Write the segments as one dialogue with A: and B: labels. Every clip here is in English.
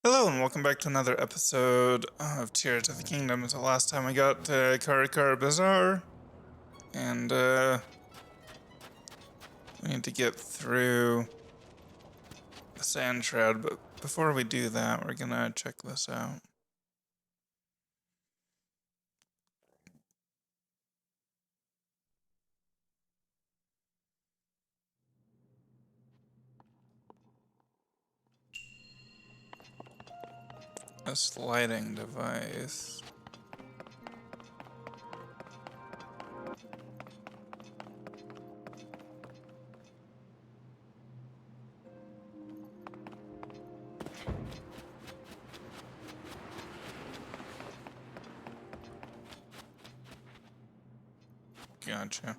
A: Hello and welcome back to another episode of Tears of the Kingdom. So last time we got Karikar Bazaar, and we need to get through the Sand Shroud, but before we do that, we're gonna check this out. A sliding device. Gotcha.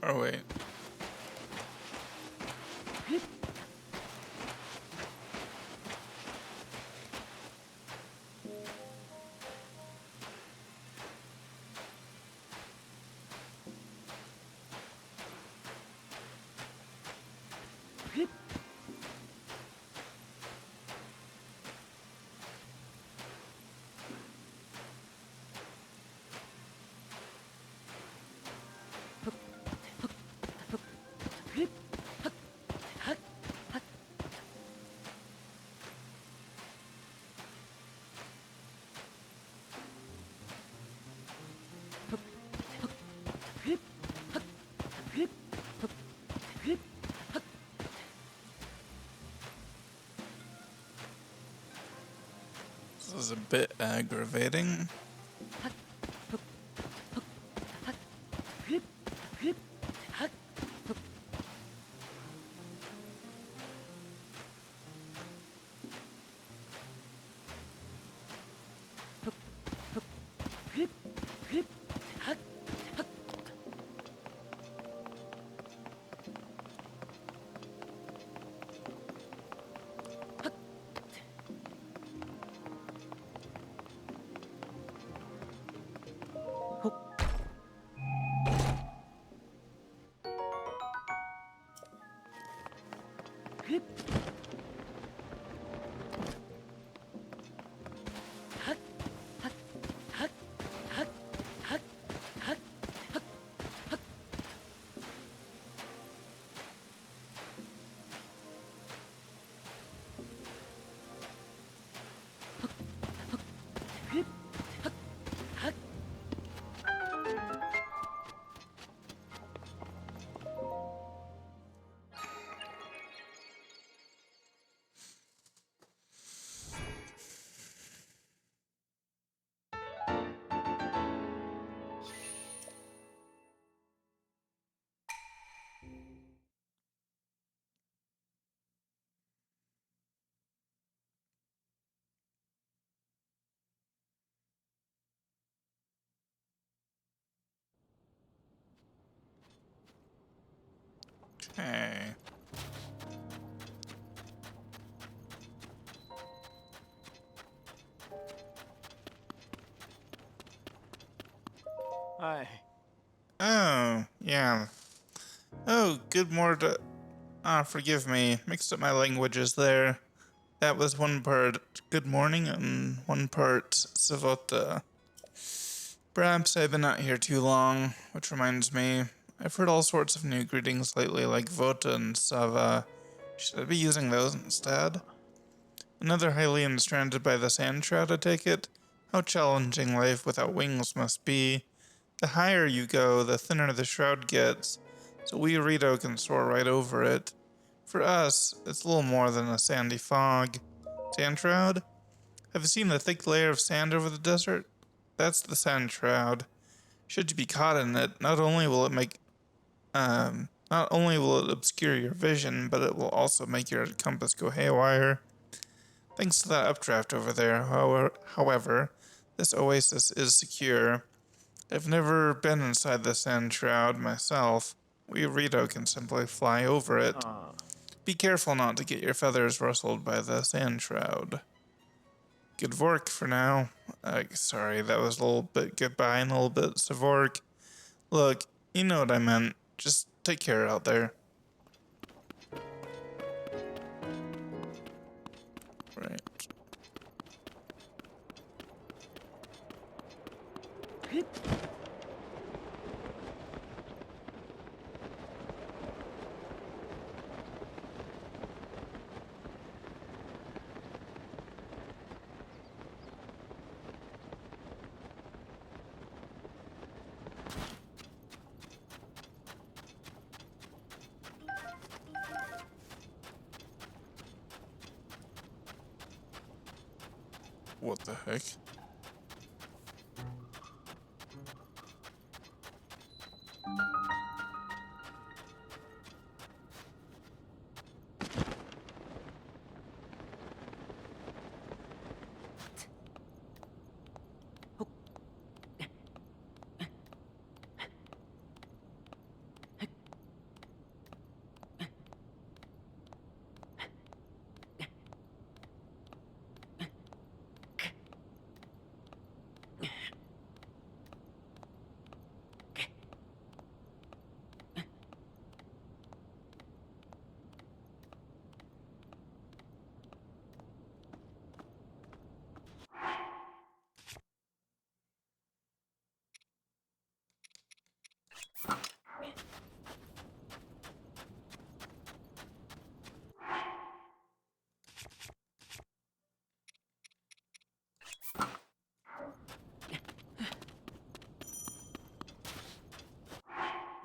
A: Oh wait. This is a bit aggravating.
B: Hi.
A: Oh, yeah. Oh, good morning. Forgive me. Mixed up my languages there. That was one part good morning and one part savota. Perhaps I've been out here too long, which reminds me, I've heard all sorts of new greetings lately, like Vota and Sava. Should I be using those instead? Another Hylian stranded by the sand shroud, I take it? How challenging life without wings must be. The higher you go, the thinner the shroud gets, so we Rito can soar right over it. For us, it's little more than a sandy fog. Sand shroud? Have you seen the thick layer of sand over the desert? That's the sand shroud. Should you be caught in it, not only will it obscure your vision, but it will also make your compass go haywire. Thanks to that updraft over there, however, this oasis is secure. I've never been inside the sand shroud myself. We Rito can simply fly over it.
B: Uh,
A: Be careful not to get your feathers rustled by the sand shroud. Good work for now. Sorry, that was a little bit goodbye and a little bit Savork. Look, you know what I meant. Just take care out there. Right. What the heck?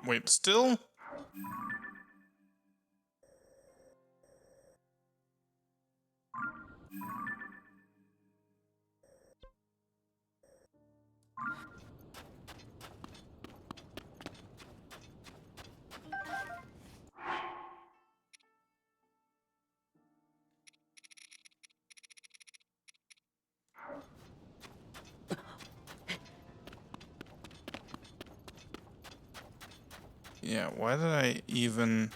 A: Wait, still? Yeah, why did I even...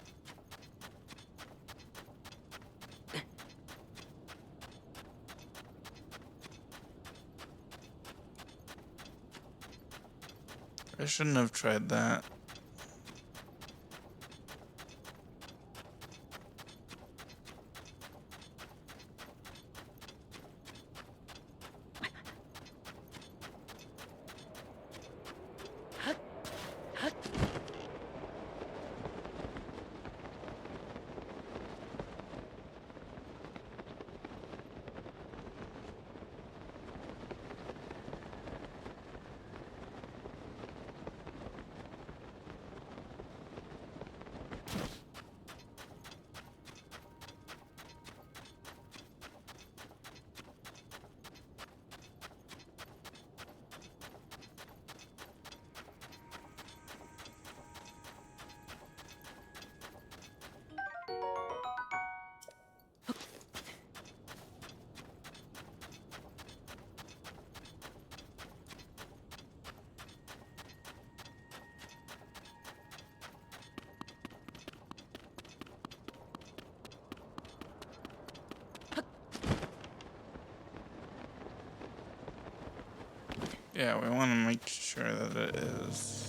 A: I shouldn't have tried that. Yeah, we want to make sure that it is.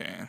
A: Okay.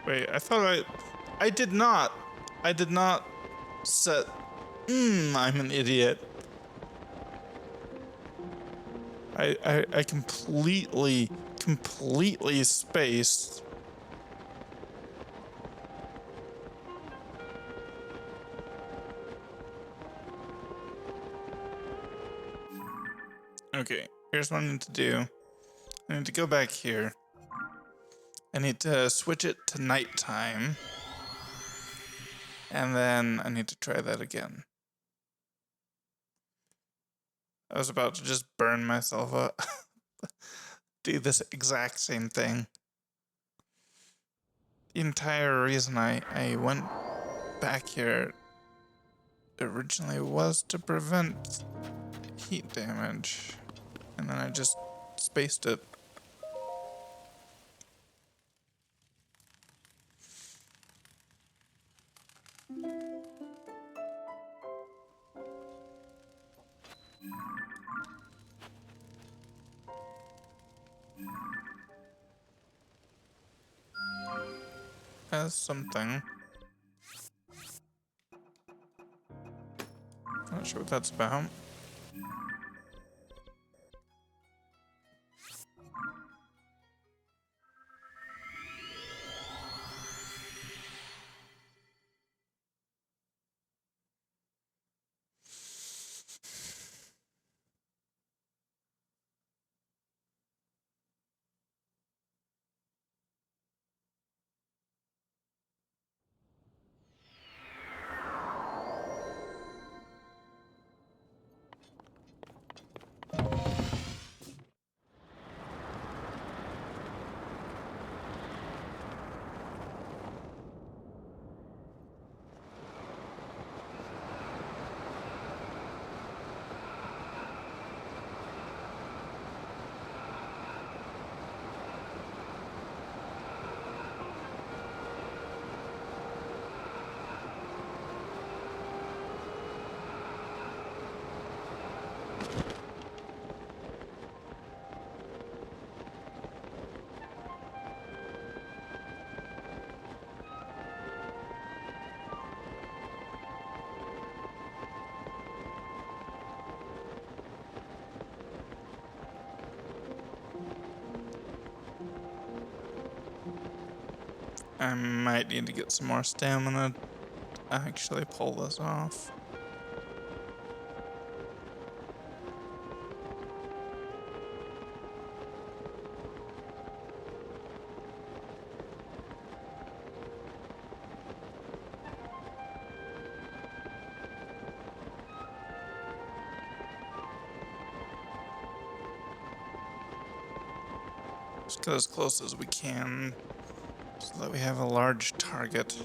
A: Wait, I thought I did not. I did not set. I'm an idiot. I completely spaced. Okay, here's what I need to do. I need to go back here. I need to switch it to nighttime. And then I need to try that again. I was about to just burn myself up. Do this exact same thing. The entire reason I went back here originally was to prevent heat damage. And then I just spaced it. As something. Not sure what that's about. I might need to get some more stamina to actually pull this off. Just get as close as we can so that we have a large target.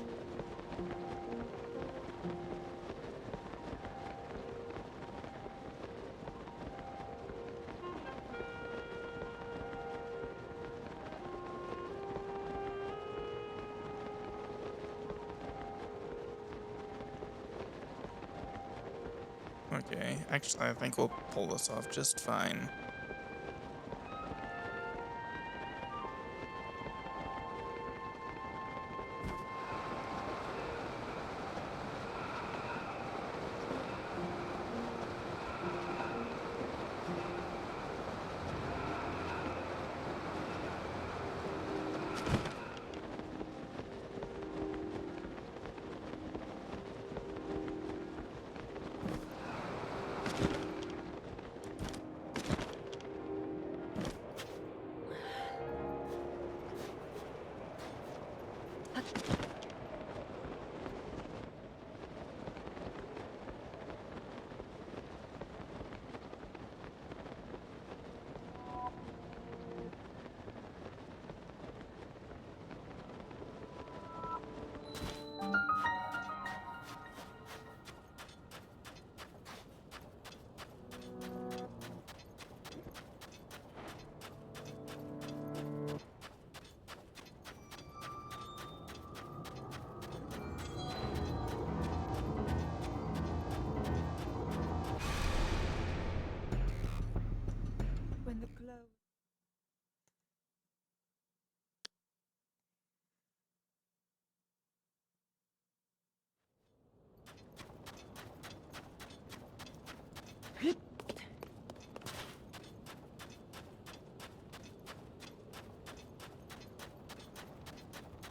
A: Okay, actually I think we'll pull this off just fine.
B: When the glow.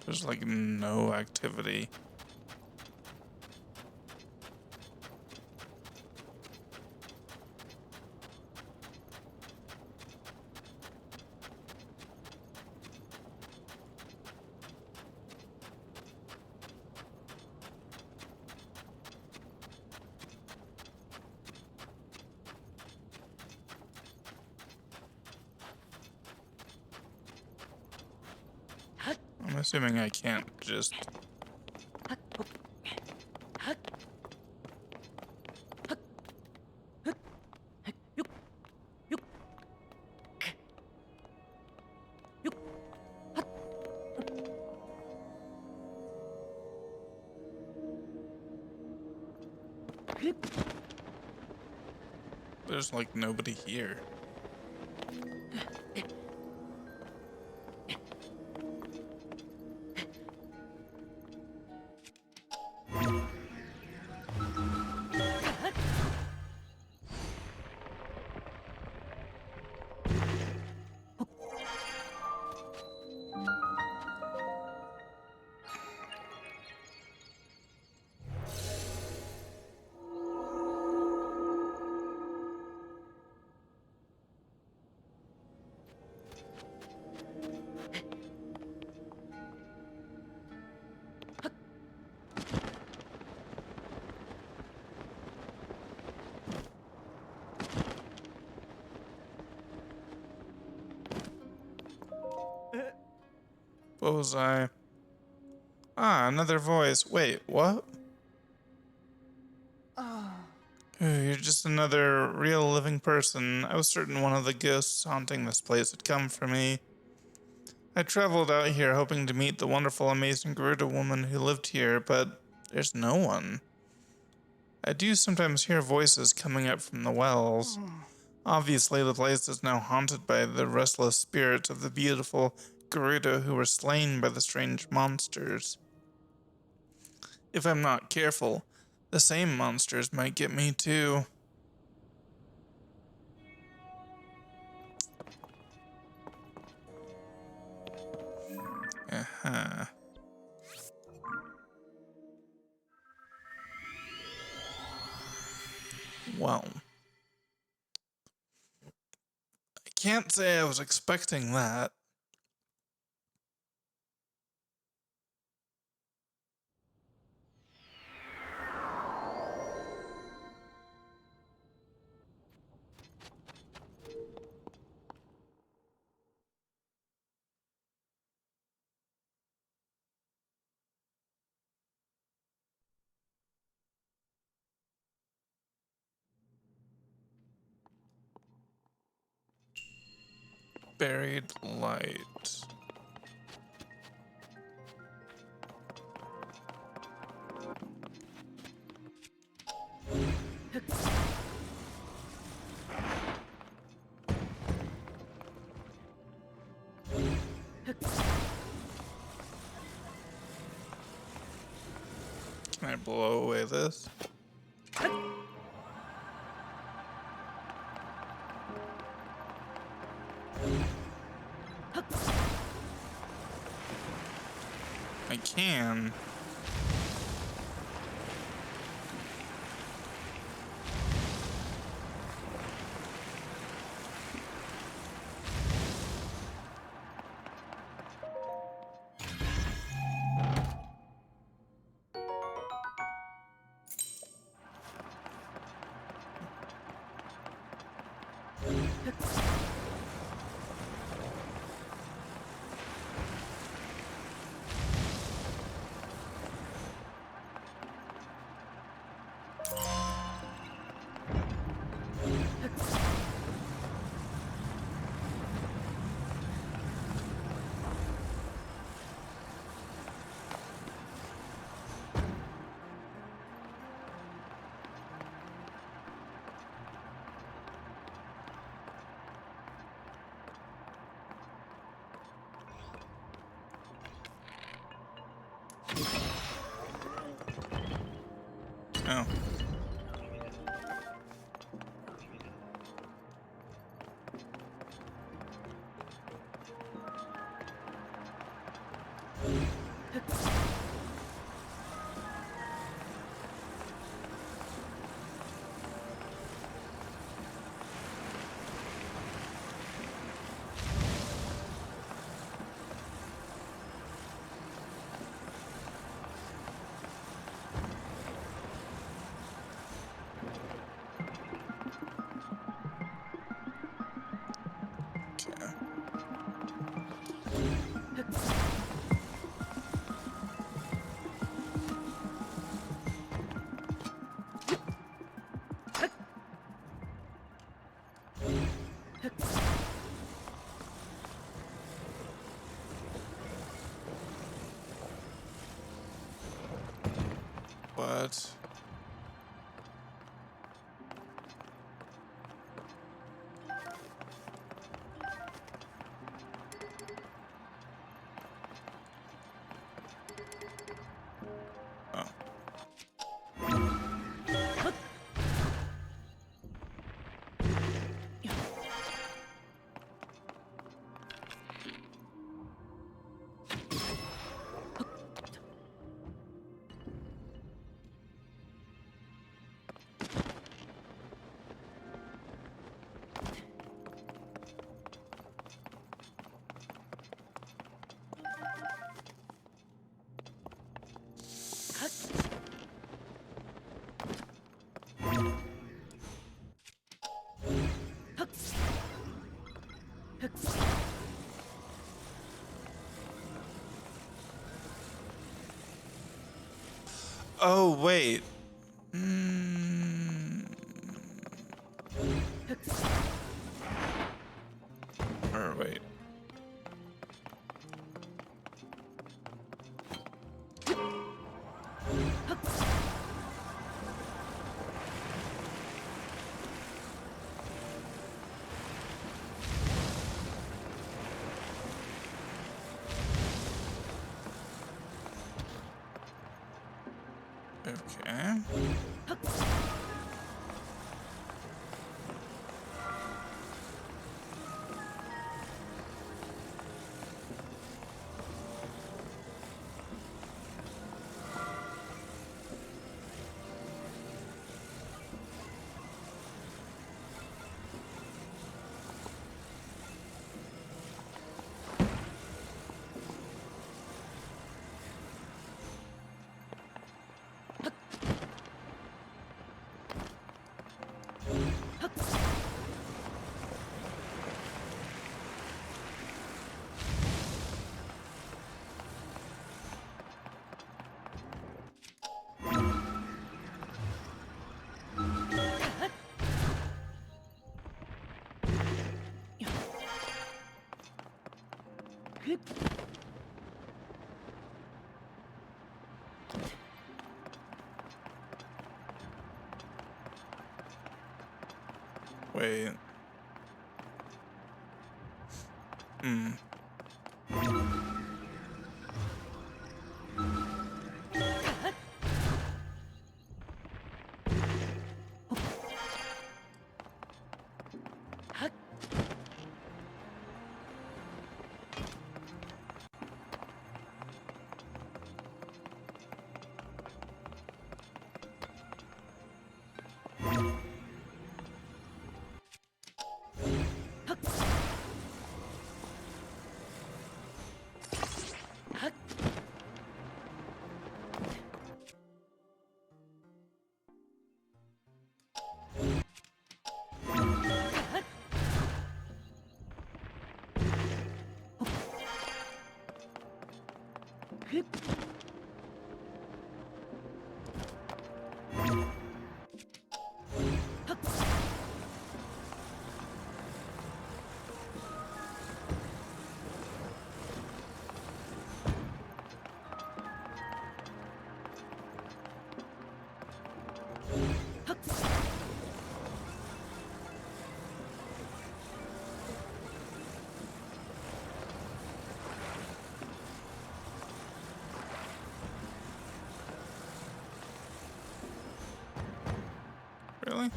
A: There's like no activity. I'm assuming I can't just... There's like nobody here. What was I? Ah, another voice. Wait, what? Ooh, you're just another real living person. I was certain one of the ghosts haunting this place had come for me. I traveled out here hoping to meet the wonderful, amazing Gerudo woman who lived here, but there's no one. I do sometimes hear voices coming up from the wells. Obviously, the place is now haunted by the restless spirits of the beautiful Gerudo who were slain by the strange monsters. If I'm not careful, the same monsters might get me too. Uh-huh. Well, I can't say I was expecting that. Buried light. Can I blow away this? I can. Oh. Okay. But oh. Oh wait. Mm. Or wait. Okay. Wait. Hmm. Really?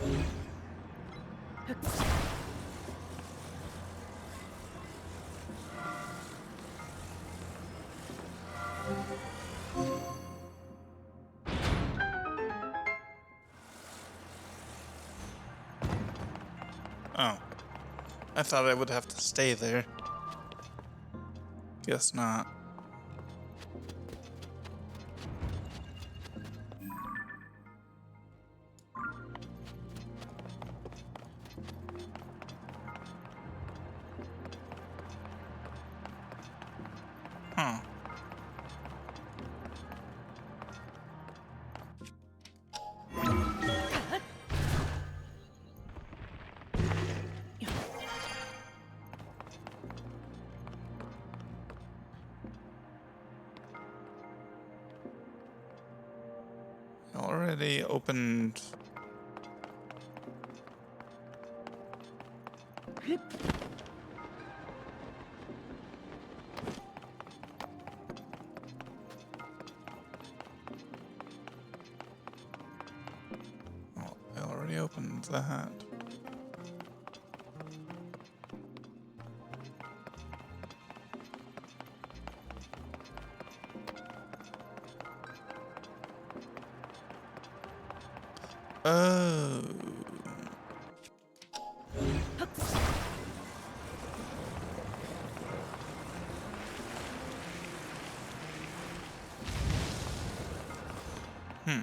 A: Oh. I thought I would have to stay there. Guess not. Huh. Already opened. Oh, I already opened that. Oh. Hmm.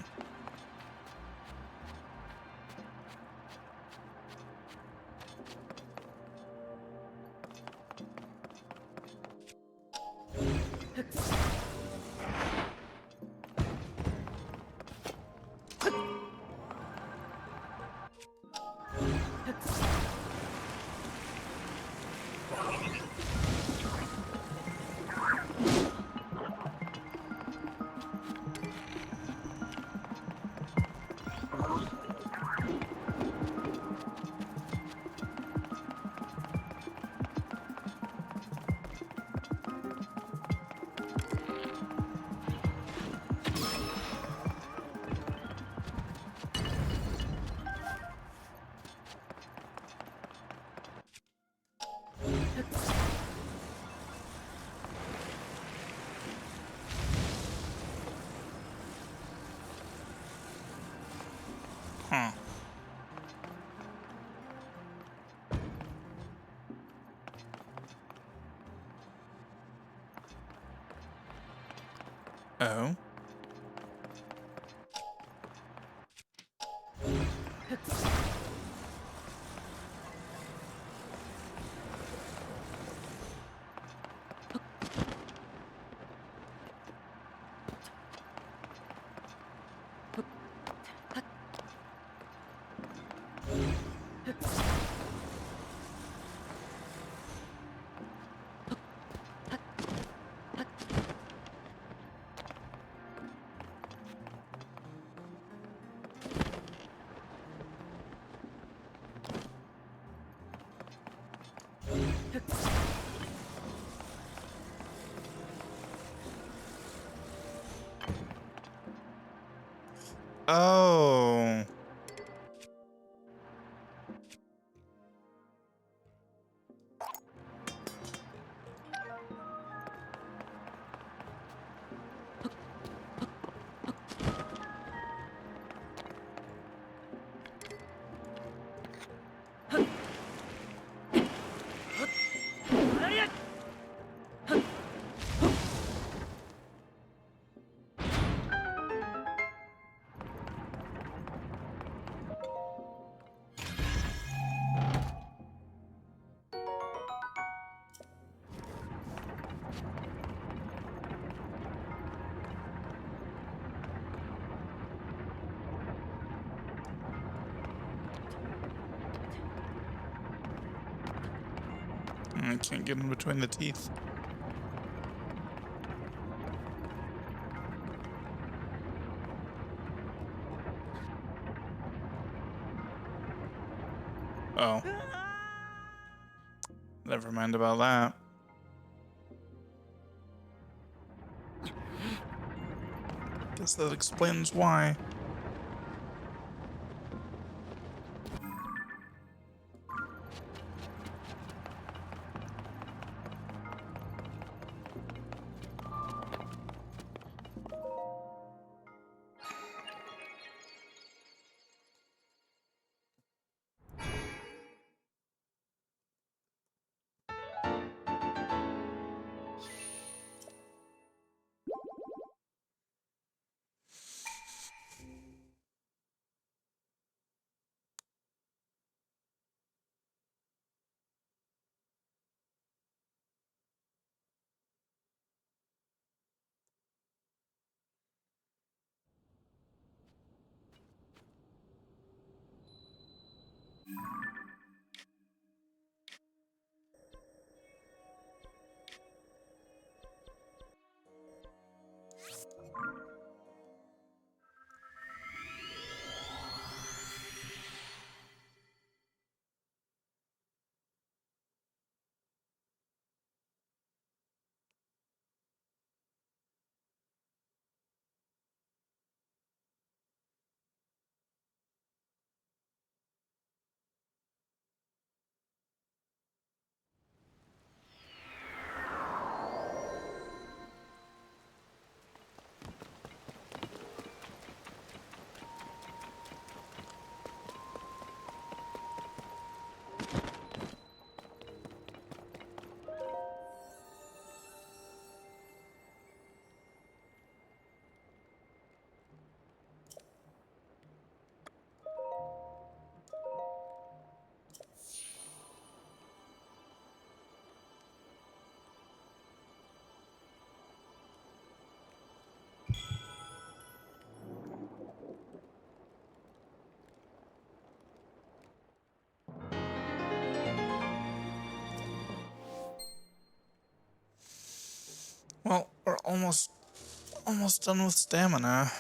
A: Huh. Oh. Oh. I can't get in between the teeth. Oh. Never mind about that. Guess that explains why. Well, we're almost done with stamina.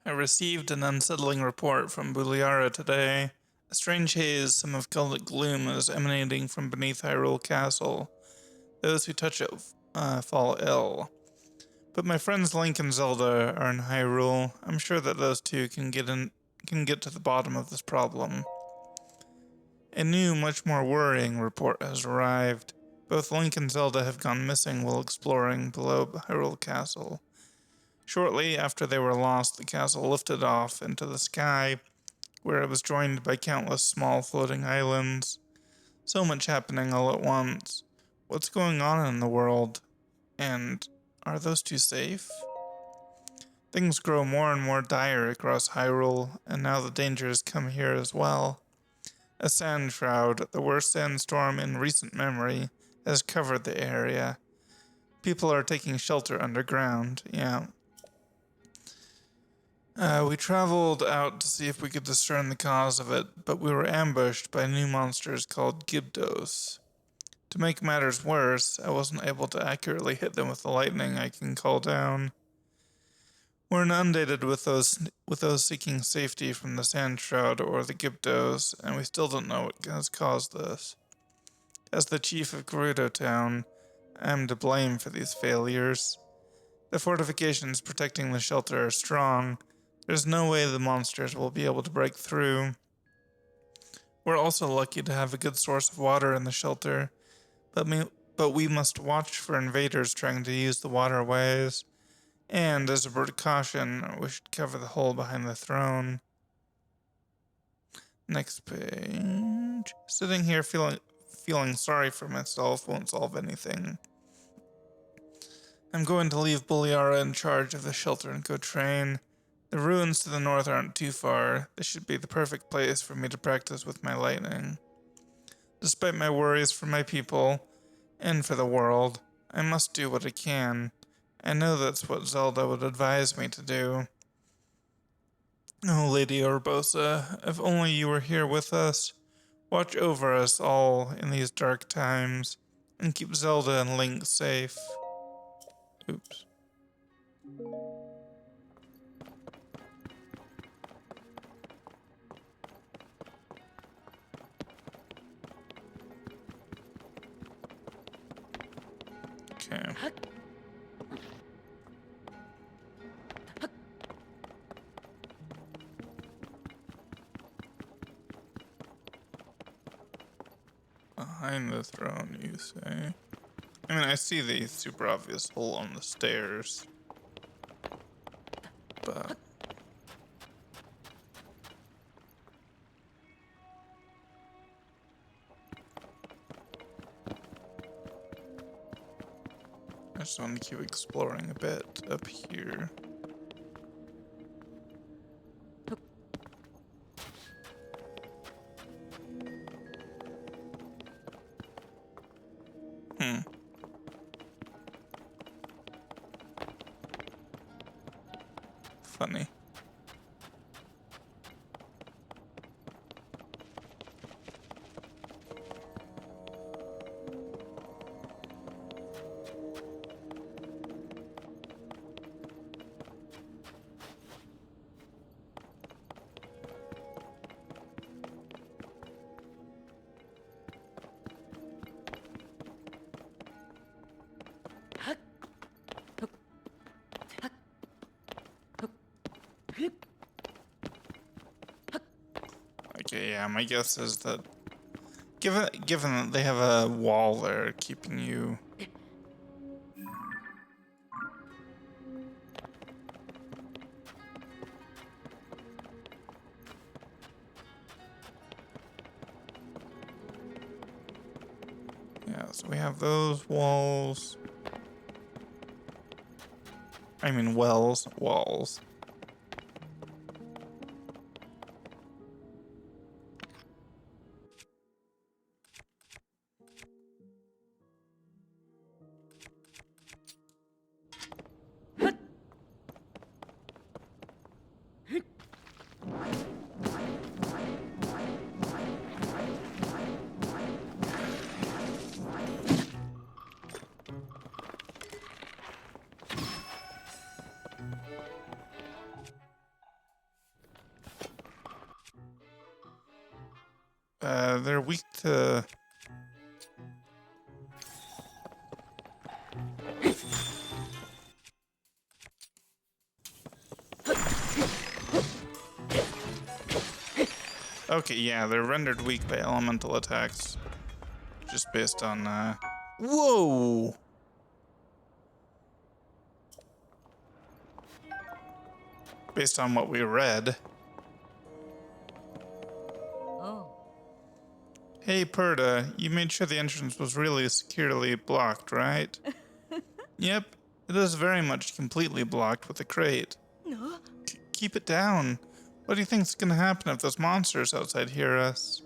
A: I received an unsettling report from Buliara today. A strange haze, some have called it gloom, is emanating from beneath Hyrule Castle. Those who touch it fall ill. But my friends Link and Zelda are in Hyrule. I'm sure that those two can get to the bottom of this problem. A new, much more worrying report has arrived. Both Link and Zelda have gone missing while exploring below Hyrule Castle. Shortly after they were lost, the castle lifted off into the sky, where it was joined by countless small floating islands. So much happening all at once. What's going on in the world? And are those two safe? Things grow more and more dire across Hyrule, and now the danger has come here as well. A sand shroud, the worst sandstorm in recent memory, has covered the area. People are taking shelter underground, yeah. We traveled out to see if we could discern the cause of it, but we were ambushed by new monsters called Gibdos. To make matters worse, I wasn't able to accurately hit them with the lightning I can call down. We're inundated with those seeking safety from the Sand Shroud or the Gibdos, and we still don't know what has caused this. As the chief of Gerudo Town, I am to blame for these failures. The fortifications protecting the shelter are strong. There's no way the monsters will be able to break through. We're also lucky to have a good source of water in the shelter, but we must watch for invaders trying to use the waterways. And as a precaution, we should cover the hole behind the throne. Next page. Sitting here feeling sorry for myself won't solve anything. I'm going to leave Buliara in charge of the shelter and go train. The ruins to the north aren't too far. This should be the perfect place for me to practice with my lightning. Despite my worries for my people and for the world, I must do what I can. I know that's what Zelda would advise me to do. Oh, Lady Urbosa, if only you were here with us. Watch over us all in these dark times, and keep Zelda and Link safe. Oops. Okay. Behind the throne, you say? I mean, I see the super obvious hole on the stairs. But... I just want to keep exploring a bit up here. Funny. Okay, yeah, my guess is that given that they have a wall there keeping you yeah, so we have those walls. I mean walls. they're weak to... Okay, yeah, they're rendered weak by elemental attacks. Just based on, Whoa! Based on what we read.
B: Oh.
A: Hey, Perda, you made sure the entrance was really securely blocked, right? Yep, it is very much completely blocked with a crate.
B: No.
A: Keep it down. What do you think's gonna happen if those monsters outside hear us?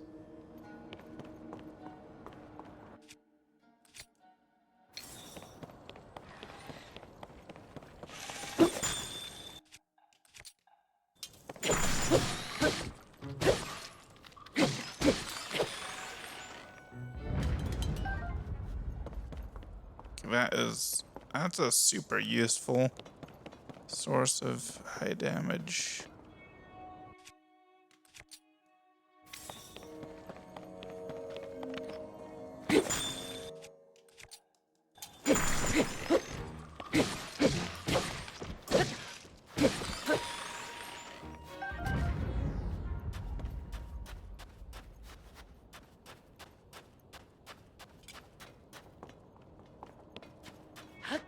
A: That's a super useful source of high damage. Huh.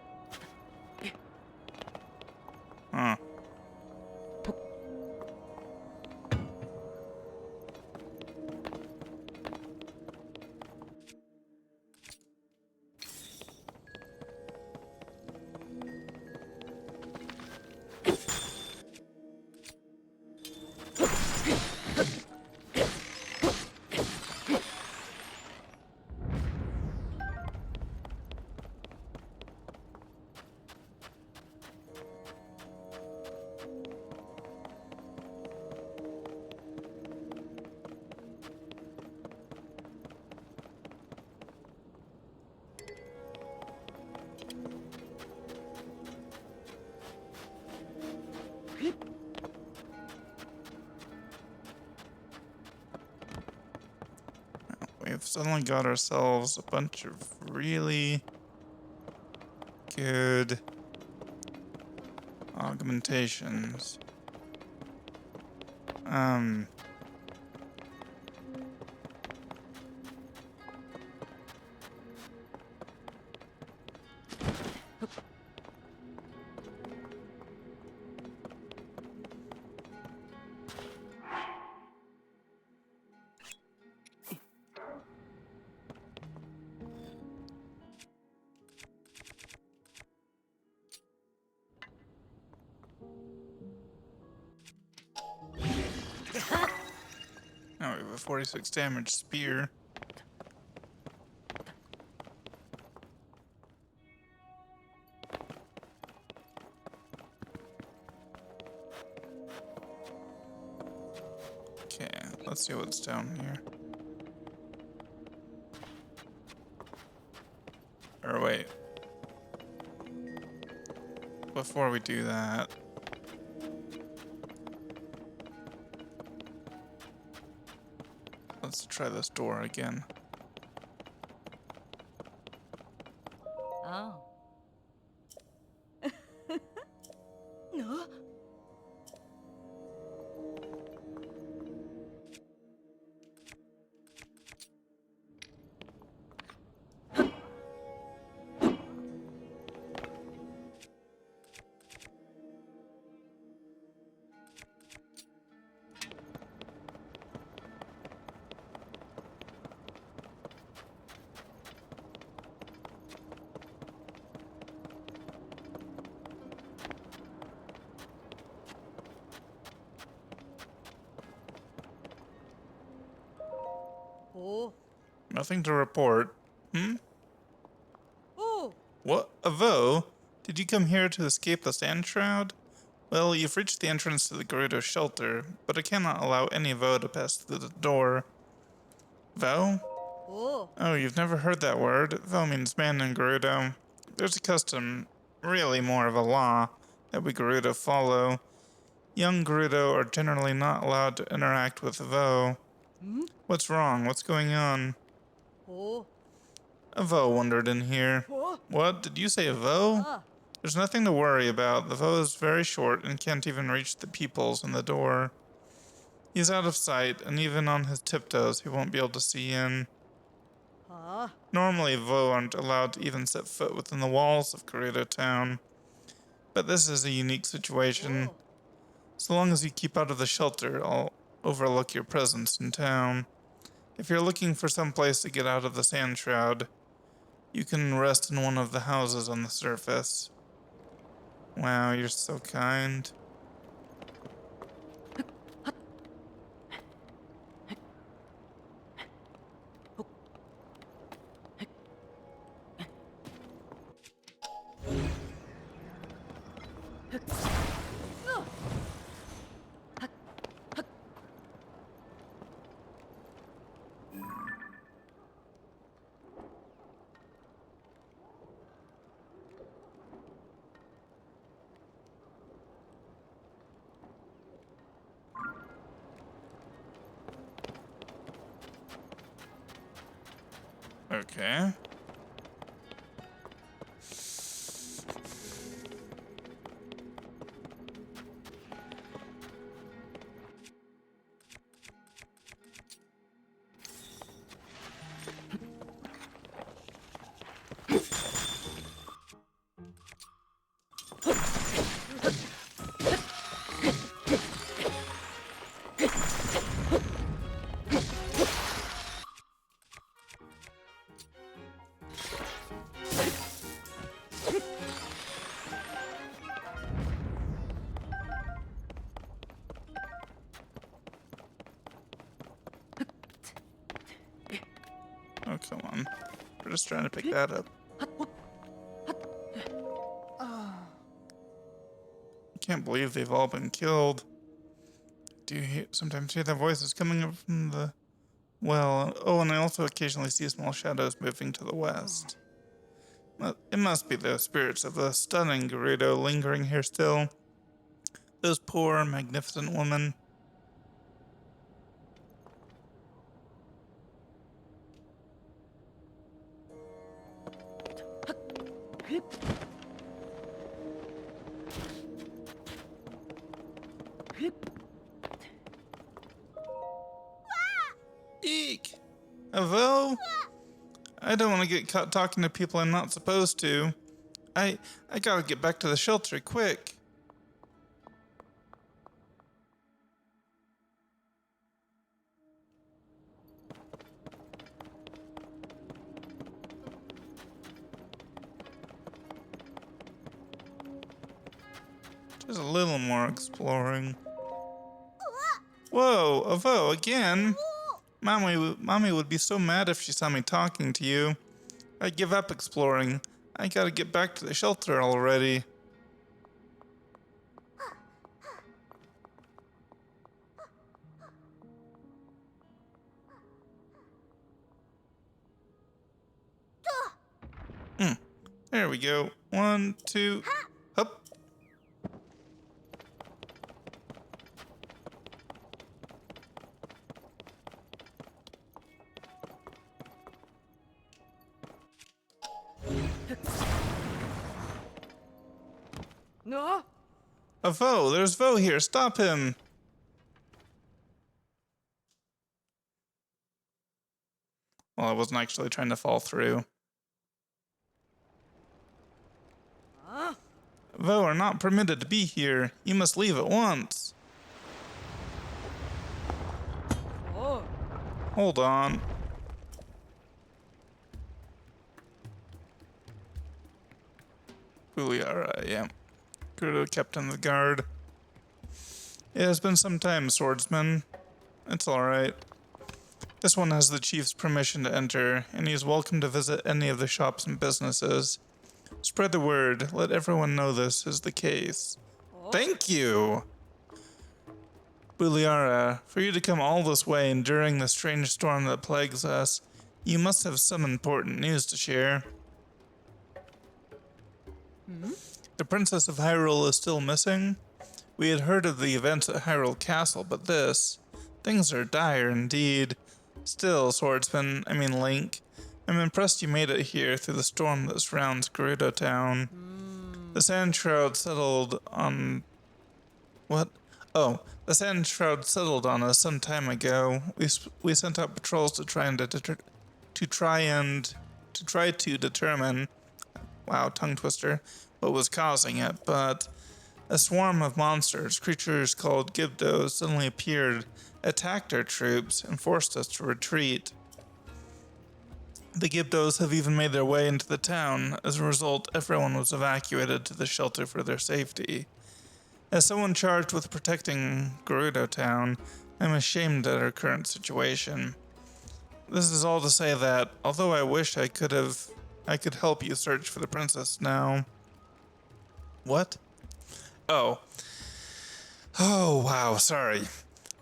A: We've suddenly got ourselves a bunch of really good augmentations. Now we have a 46 damage spear. Okay, let's see what's down here. Or wait. Before we do that, let's try this door again.
B: Oh. No. Oh.
A: Nothing to report. Hmm?
B: Oh.
A: What? Avo? Did you come here to escape the sand shroud? Well, you've reached the entrance to the Gerudo shelter, but I cannot allow any Vo to pass through the door. Vo?
B: Oh.
A: Oh, you've never heard that word. Vo means man in Gerudo. There's a custom, really more of a law, that we Gerudo follow. Young Gerudo are generally not allowed to interact with Vo. What's wrong? What's going on?
B: Oh.
A: A Vo wandered in here.
B: Oh.
A: What? Did you say a Vo?
B: Ah.
A: There's nothing to worry about. The Vo is very short and can't even reach the peepholes in the door. He's out of sight, and even on his tiptoes, he won't be able to see in.
B: Ah.
A: Normally, Vo aren't allowed to even set foot within the walls of Gerudo Town. But this is a unique situation.
B: Oh.
A: So long as you keep out of the shelter, I'll overlook your presence in town. If you're looking for some place to get out of the sand shroud, you can rest in one of the houses on the surface. Wow, you're so kind. Okay. Oh, come on. We're just trying to pick that up. I can't believe they've all been killed. Do you sometimes hear their voices coming up from the well? Oh, and I also occasionally see small shadows moving to the west. It must be the spirits of the stunning Gerudo lingering here still. Those poor, magnificent women. Eek! Hello? I don't want to get caught talking to people I'm not supposed to. I gotta get back to the shelter quick. Just a little more exploring. Whoa, Avo, again? Mommy would be so mad if she saw me talking to you. I give up exploring. I gotta get back to the shelter already. There we go. 1, 2, up.
B: No.
A: Vo, there's Vo here. Stop him. Well, I wasn't actually trying to fall through.
B: Ah.
A: Vo are not permitted to be here. You must leave at once.
B: Oh.
A: Hold on. Uliara, yeah. Gerudo Captain of the Guard. It has been some time, swordsman. It's alright. This one has the chief's permission to enter, and he is welcome to visit any of the shops and businesses. Spread the word. Let everyone know this is the case. Thank you! Buliara, for you to come all this way enduring the strange storm that plagues us, you must have some important news to share. The Princess of Hyrule is still missing. We had heard of the events at Hyrule Castle, but this Things are dire indeed. Still, swordsman, Link, I'm impressed you made it here through the storm that surrounds Gerudo Town. The sand shroud settled on... What? Oh, the sand shroud settled on us some time ago. We sent out patrols to try to determine, wow, tongue twister, what was causing it, but a swarm of monsters, creatures called Gibdos, suddenly appeared, attacked our troops, and forced us to retreat. The Gibdos have even made their way into the town. As a result, everyone was evacuated to the shelter for their safety. As someone charged with protecting Gerudo Town, I'm ashamed at our current situation. This is all to say that, although I wish I could help you search for the princess now. What? Oh. Oh, wow, sorry.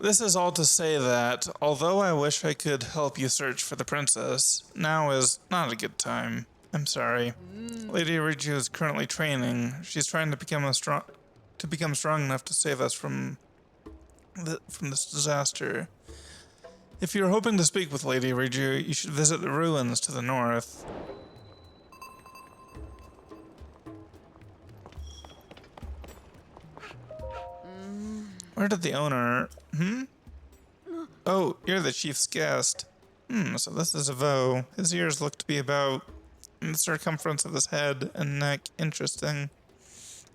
A: This is all to say that, although I wish I could help you search for the princess, now is not a good time. I'm sorry. Lady Riju is currently training. She's trying to become strong enough to save us from this disaster. If you're hoping to speak with Lady Riju, you should visit the ruins to the north. Where did the owner... Oh, you're the chief's guest. So this is a Vo. His ears look to be about the circumference of his head and neck. Interesting.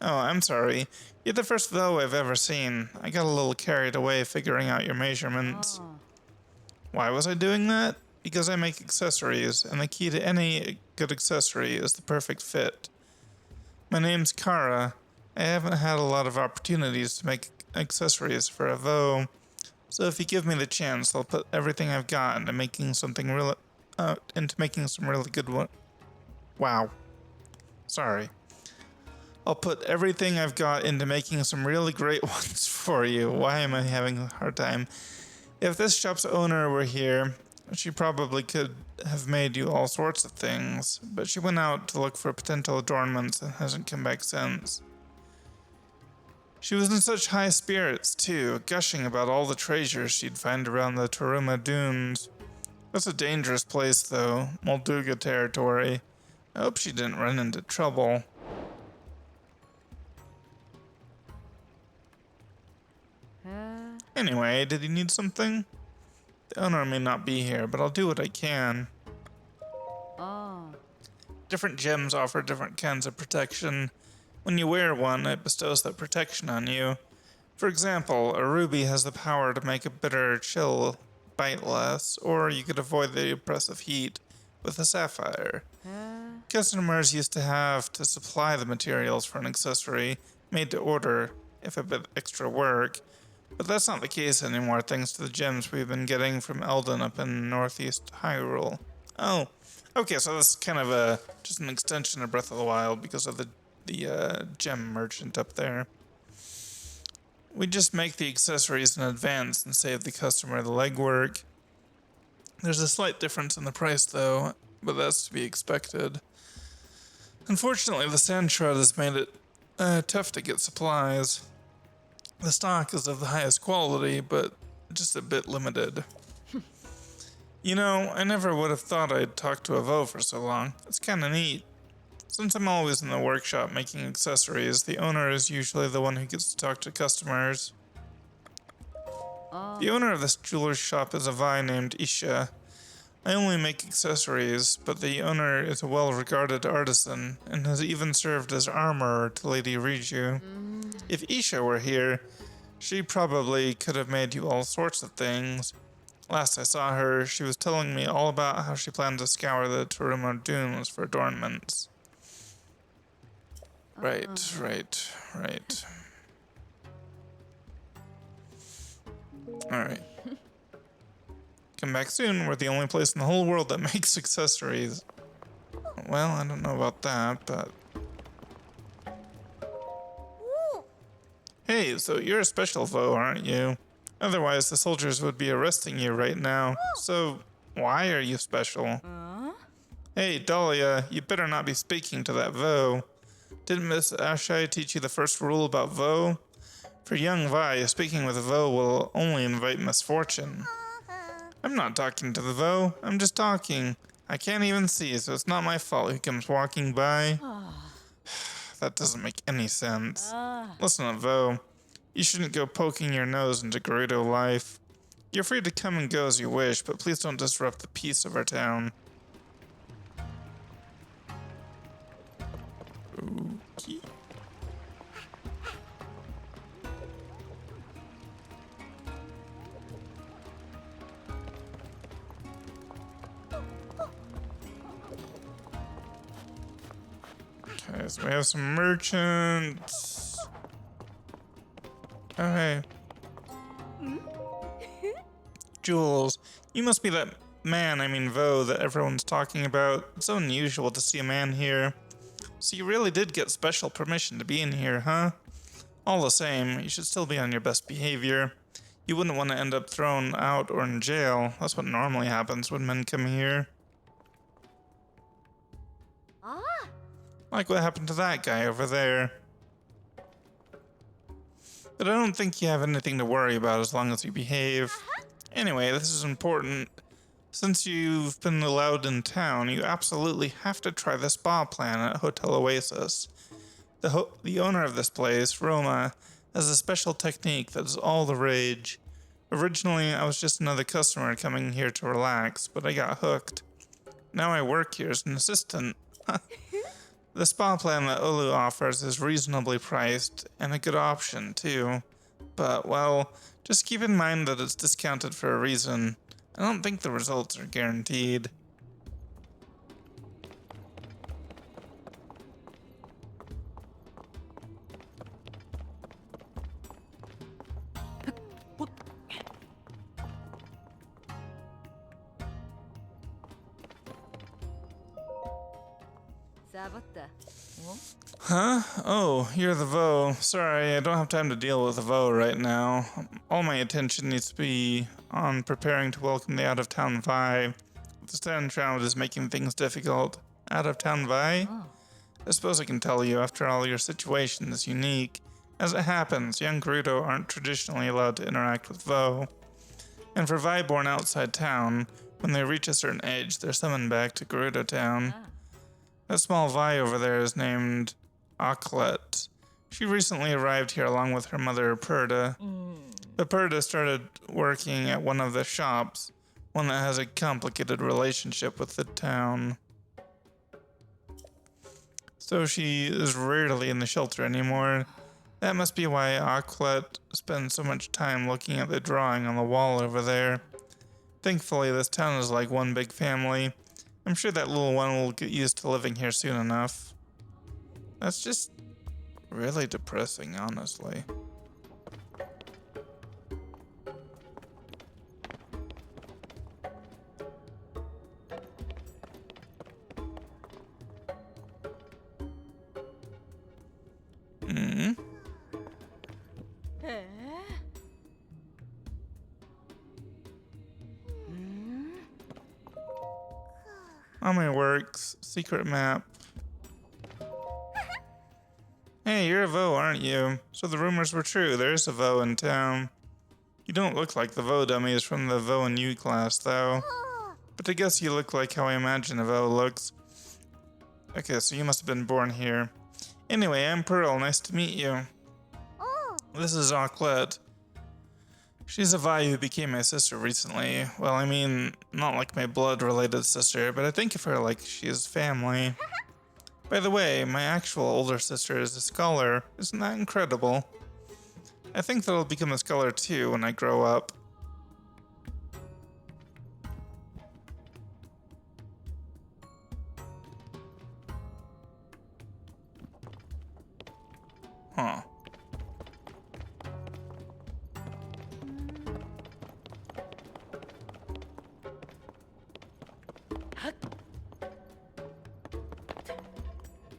A: Oh, I'm sorry. You're the first Vo I've ever seen. I got a little carried away figuring out your measurements. Why was I doing that? Because I make accessories, and the key to any good accessory is the perfect fit. My name's Kara. I haven't had a lot of opportunities to make accessories for a Vo, so if you give me the chance, I'll put everything I've got into making some really good one. Wow. Sorry. I'll put everything I've got into making some really great ones for you. Why am I having a hard time? If this shop's owner were here, she probably could have made you all sorts of things, but she went out to look for potential adornments and hasn't come back since. She was in such high spirits, too, gushing about all the treasures she'd find around the Taruma Dunes. That's a dangerous place, though, Molduga territory. I hope she didn't run into trouble. Anyway, did he need something? The owner may not be here, but I'll do what I can. Different gems offer different kinds of protection. When you wear one, it bestows that protection on you. For example, a ruby has the power to make a bitter chill bite less, or you could avoid the oppressive heat with a sapphire. Customers used to have to supply the materials for an accessory made to order, if a bit extra work. But that's not the case anymore thanks to the gems we've been getting from Eldon up in northeast Hyrule. Oh, okay, so this is kind of just an extension of Breath of the Wild because of the gem merchant up there. We just make the accessories in advance and save the customer the legwork. There's a slight difference in the price though, but that's to be expected. Unfortunately, the sand shroud has made it tough to get supplies. The stock is of the highest quality, but just a bit limited. You know, I never would have thought I'd talk to a Vo for so long. It's kinda neat. Since I'm always in the workshop making accessories, the owner is usually the one who gets to talk to customers. The owner of this jeweler's shop is a Vi named Isha. I only make accessories, but the owner is a well-regarded artisan and has even served as armorer to Lady Riju. If Isha were here, she probably could have made you all sorts of things. Last I saw her, she was telling me all about how she planned to scour the Taruma Dunes for adornments. Right. Alright. Come back soon. We're the only place in the whole world that makes accessories. Well, I don't know about that, but... Hey, so you're a special Vo, aren't you? Otherwise, the soldiers would be arresting you right now. So, why are you special? Hey, Dahlia, you better not be speaking to that Vo. Didn't Miss Ashai teach you the first rule about Vo? For young Vi, speaking with Vo will only invite misfortune. I'm not talking to the Vo, I'm just talking. I can't even see, so it's not my fault he comes walking by. That doesn't make any sense. Listen up, Vo. You shouldn't go poking your nose into Gerudo life. You're free to come and go as you wish, but please don't disrupt the peace of our town. Okay. Okay, so we have some merchants. Oh, hey. Jules, you must be that man, Vo, that everyone's talking about. It's so unusual to see a man here. So you really did get special permission to be in here, huh? All the same, you should still be on your best behavior. You wouldn't want to end up thrown out or in jail. That's what normally happens when men come here. Like what happened to that guy over there. But I don't think you have anything to worry about as long as you behave. Anyway, this is important. Since you've been allowed in town, you absolutely have to try the spa plan at Hotel Oasis. The owner of this place, Roma, has a special technique that is all the rage. Originally, I was just another customer coming here to relax, but I got hooked. Now I work here as an assistant. The spa plan that Olu offers is reasonably priced and a good option, too. But, well, just keep in mind that it's discounted for a reason. I don't think the results are guaranteed. Huh? Oh, you're the Vo. Sorry, I don't have time to deal with the Vo right now. All my attention needs to be on preparing to welcome the out-of-town Vi. The stand round is making things difficult. Out-of-town Vi? I suppose I can tell you, after all, your situation is unique. As it happens, young Gerudo aren't traditionally allowed to interact with Vo. And for Vi born outside town, when they reach a certain age, they're summoned back to Gerudo Town. That small Vi over there is named Aklet. She recently arrived here along with her mother, Perda. But Perda started working at one of the shops, one that has a complicated relationship with the town. So she is rarely in the shelter anymore. That must be why Aklet spends so much time looking at the drawing on the wall over there. Thankfully, this town is like one big family. I'm sure that little one will get used to living here soon enough. That's just really depressing, honestly. On my works, secret map. Hey, you're a Vo, aren't you? So the rumors were true, there's a Vo in town. You don't look like the Vo dummies from the Vo and U class, though. But I guess you look like how I imagine a Vo looks. Okay, so you must have been born here. Anyway, I'm Pearl, nice to meet you. This is Aklet. She's a Vi who became my sister recently. Well, I mean, not like my blood-related sister, but I think of her like she is family. By the way, my actual older sister is a scholar. Isn't that incredible? I think that I'll become a scholar too when I grow up. Huh.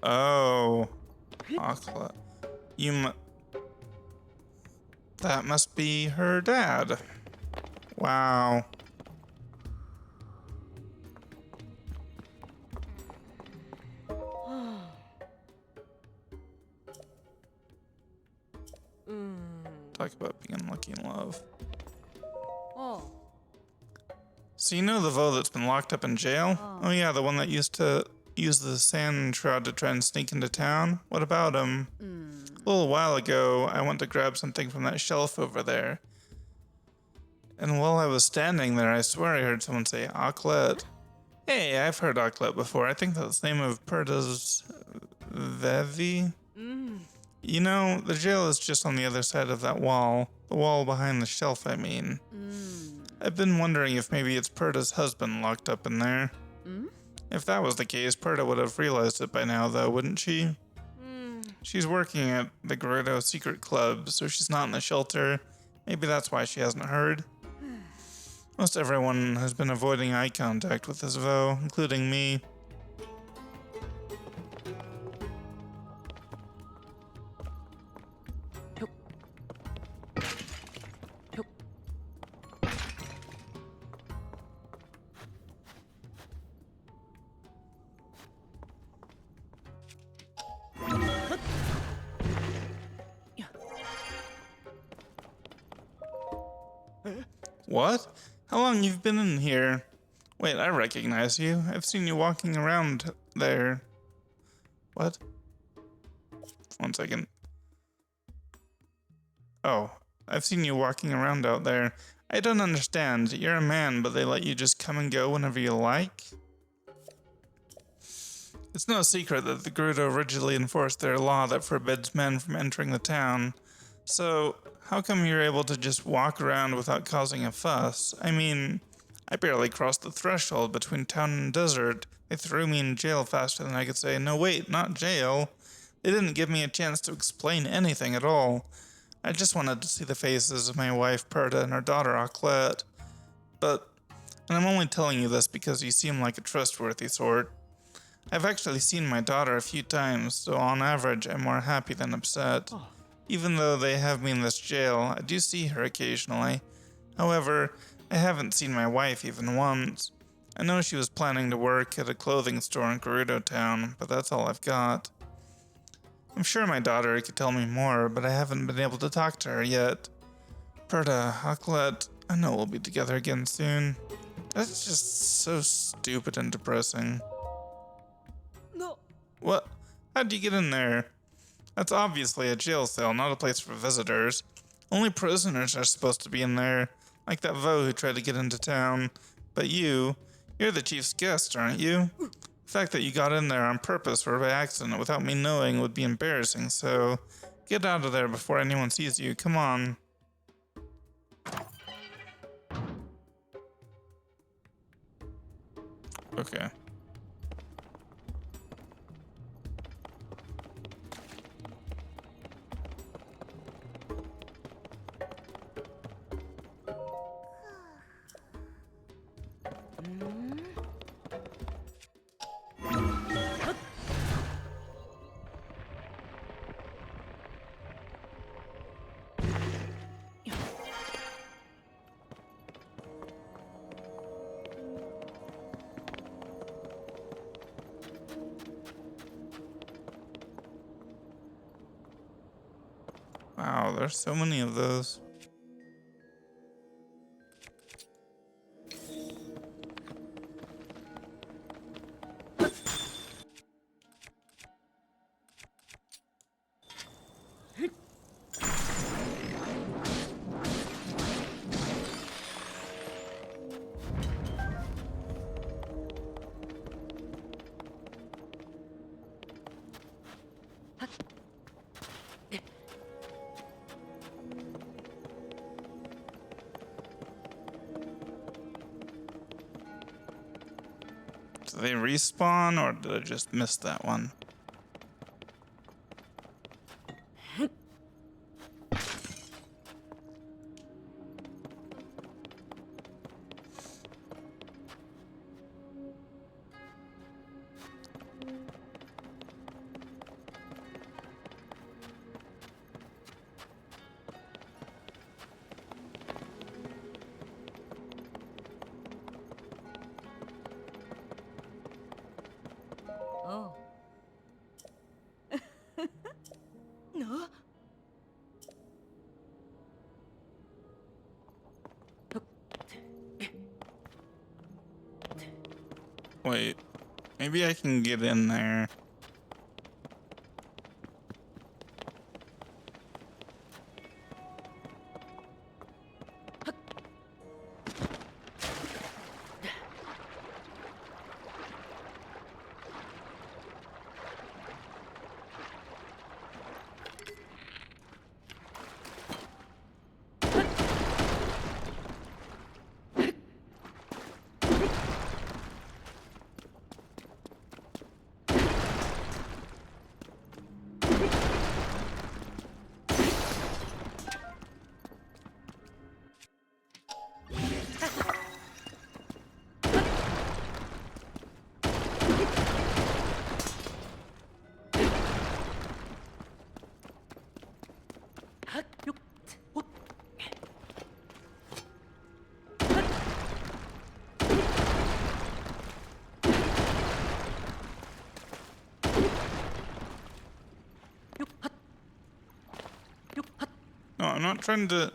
A: Oh, Akla. That must be her dad. Wow. talk about being unlucky in love.
B: Oh.
A: So you know the Vo that's been locked up in jail? Oh yeah, the one that used to use the sand shroud to try and sneak into town? What about him? A little while ago, I went to grab something from that shelf over there. And while I was standing there, I swear I heard someone say, Aklet. Hey, I've heard Aklet before. I think that's the name of Perda's Vevi. You know, the jail is just on the other side of that wall. The wall behind the shelf, I mean. I've been wondering if maybe it's Perda's husband locked up in there. If that was the case, Perda would have realized it by now, though, wouldn't she? She's working at the Gerudo Secret Club, so she's not in the shelter. Maybe that's why she hasn't heard. Most everyone has been avoiding eye contact with this Vo, including me. What? How long you've been in here? Wait, I recognize you. I've seen you walking around there. What? 1 second. Oh, I've seen you walking around out there. I don't understand. You're a man, but they let you just come and go whenever you like? It's no secret that the Gerudo rigidly enforce their law that forbids men from entering the town. So, how come you're able to just walk around without causing a fuss? I mean, I barely crossed the threshold between town and desert. They threw me in jail faster than I could say, no wait, not jail. They didn't give me a chance to explain anything at all. I just wanted to see the faces of my wife Perda and her daughter Aklet. And I'm only telling you this because you seem like a trustworthy sort. I've actually seen my daughter a few times, so on average I'm more happy than upset. Even though they have me in this jail, I do see her occasionally. However, I haven't seen my wife even once. I know she was planning to work at a clothing store in Gerudo Town, but that's all I've got. I'm sure my daughter could tell me more, but I haven't been able to talk to her yet. Perda, Aklet, I know we'll be together again soon. That's just so stupid and depressing.
B: No.
A: What? How'd you get in there? That's obviously a jail cell, not a place for visitors. Only prisoners are supposed to be in there, like that Vo who tried to get into town. But you're the chief's guest, aren't you? The fact that you got in there on purpose or by accident without me knowing would be embarrassing, so get out of there before anyone sees you. Come on. Okay. Wow, there's so many of those. Do they respawn, or did I just miss that one?
B: Oh.
A: Wait, maybe I can get in there. No, I'm not trying to...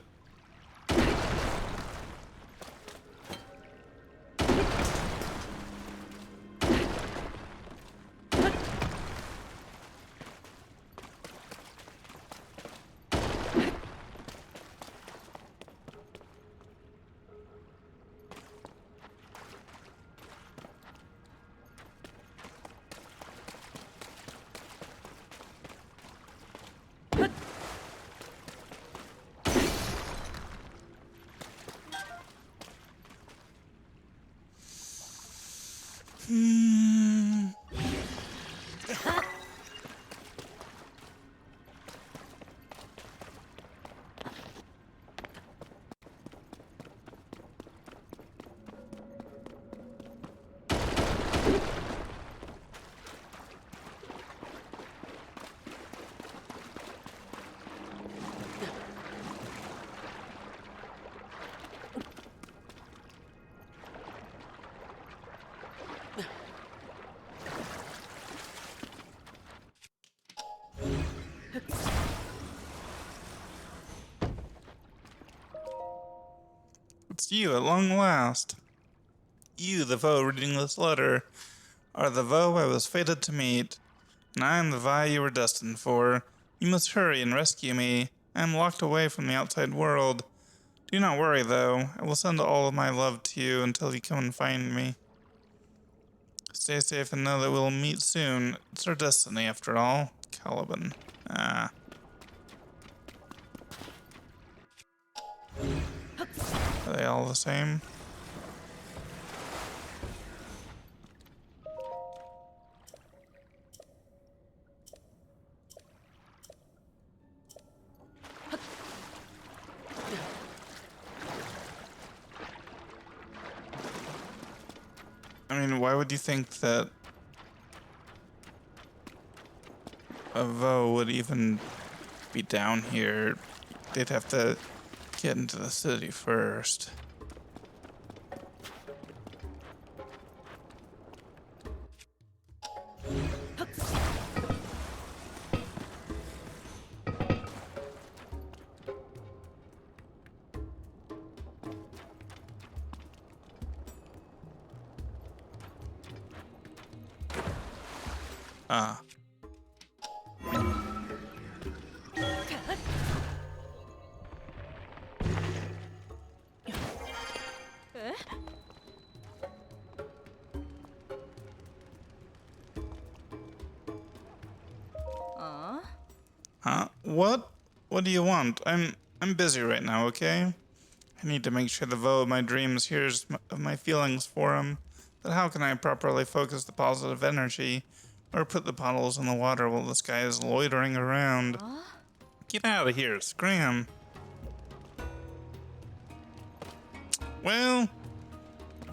A: It's you at long last. You, the foe reading this letter, are the foe I was fated to meet, and I am the Vi you were destined for. You must hurry and rescue me. I am locked away from the outside world. Do not worry, though. I will send all of my love to you until you come and find me. Stay safe and know that we'll meet soon. It's our destiny, after all. Caliban. Ah. Are they all the same? I mean, why would you think that a Vo would even be down here? They'd have to get into the city first. Ah. Huh? What? What do you want? I'm busy right now, okay? I need to make sure the Vo of my dreams hears of my feelings for him. But how can I properly focus the positive energy or put the bottles in the water while this guy is loitering around? Get out of here, scram. Well,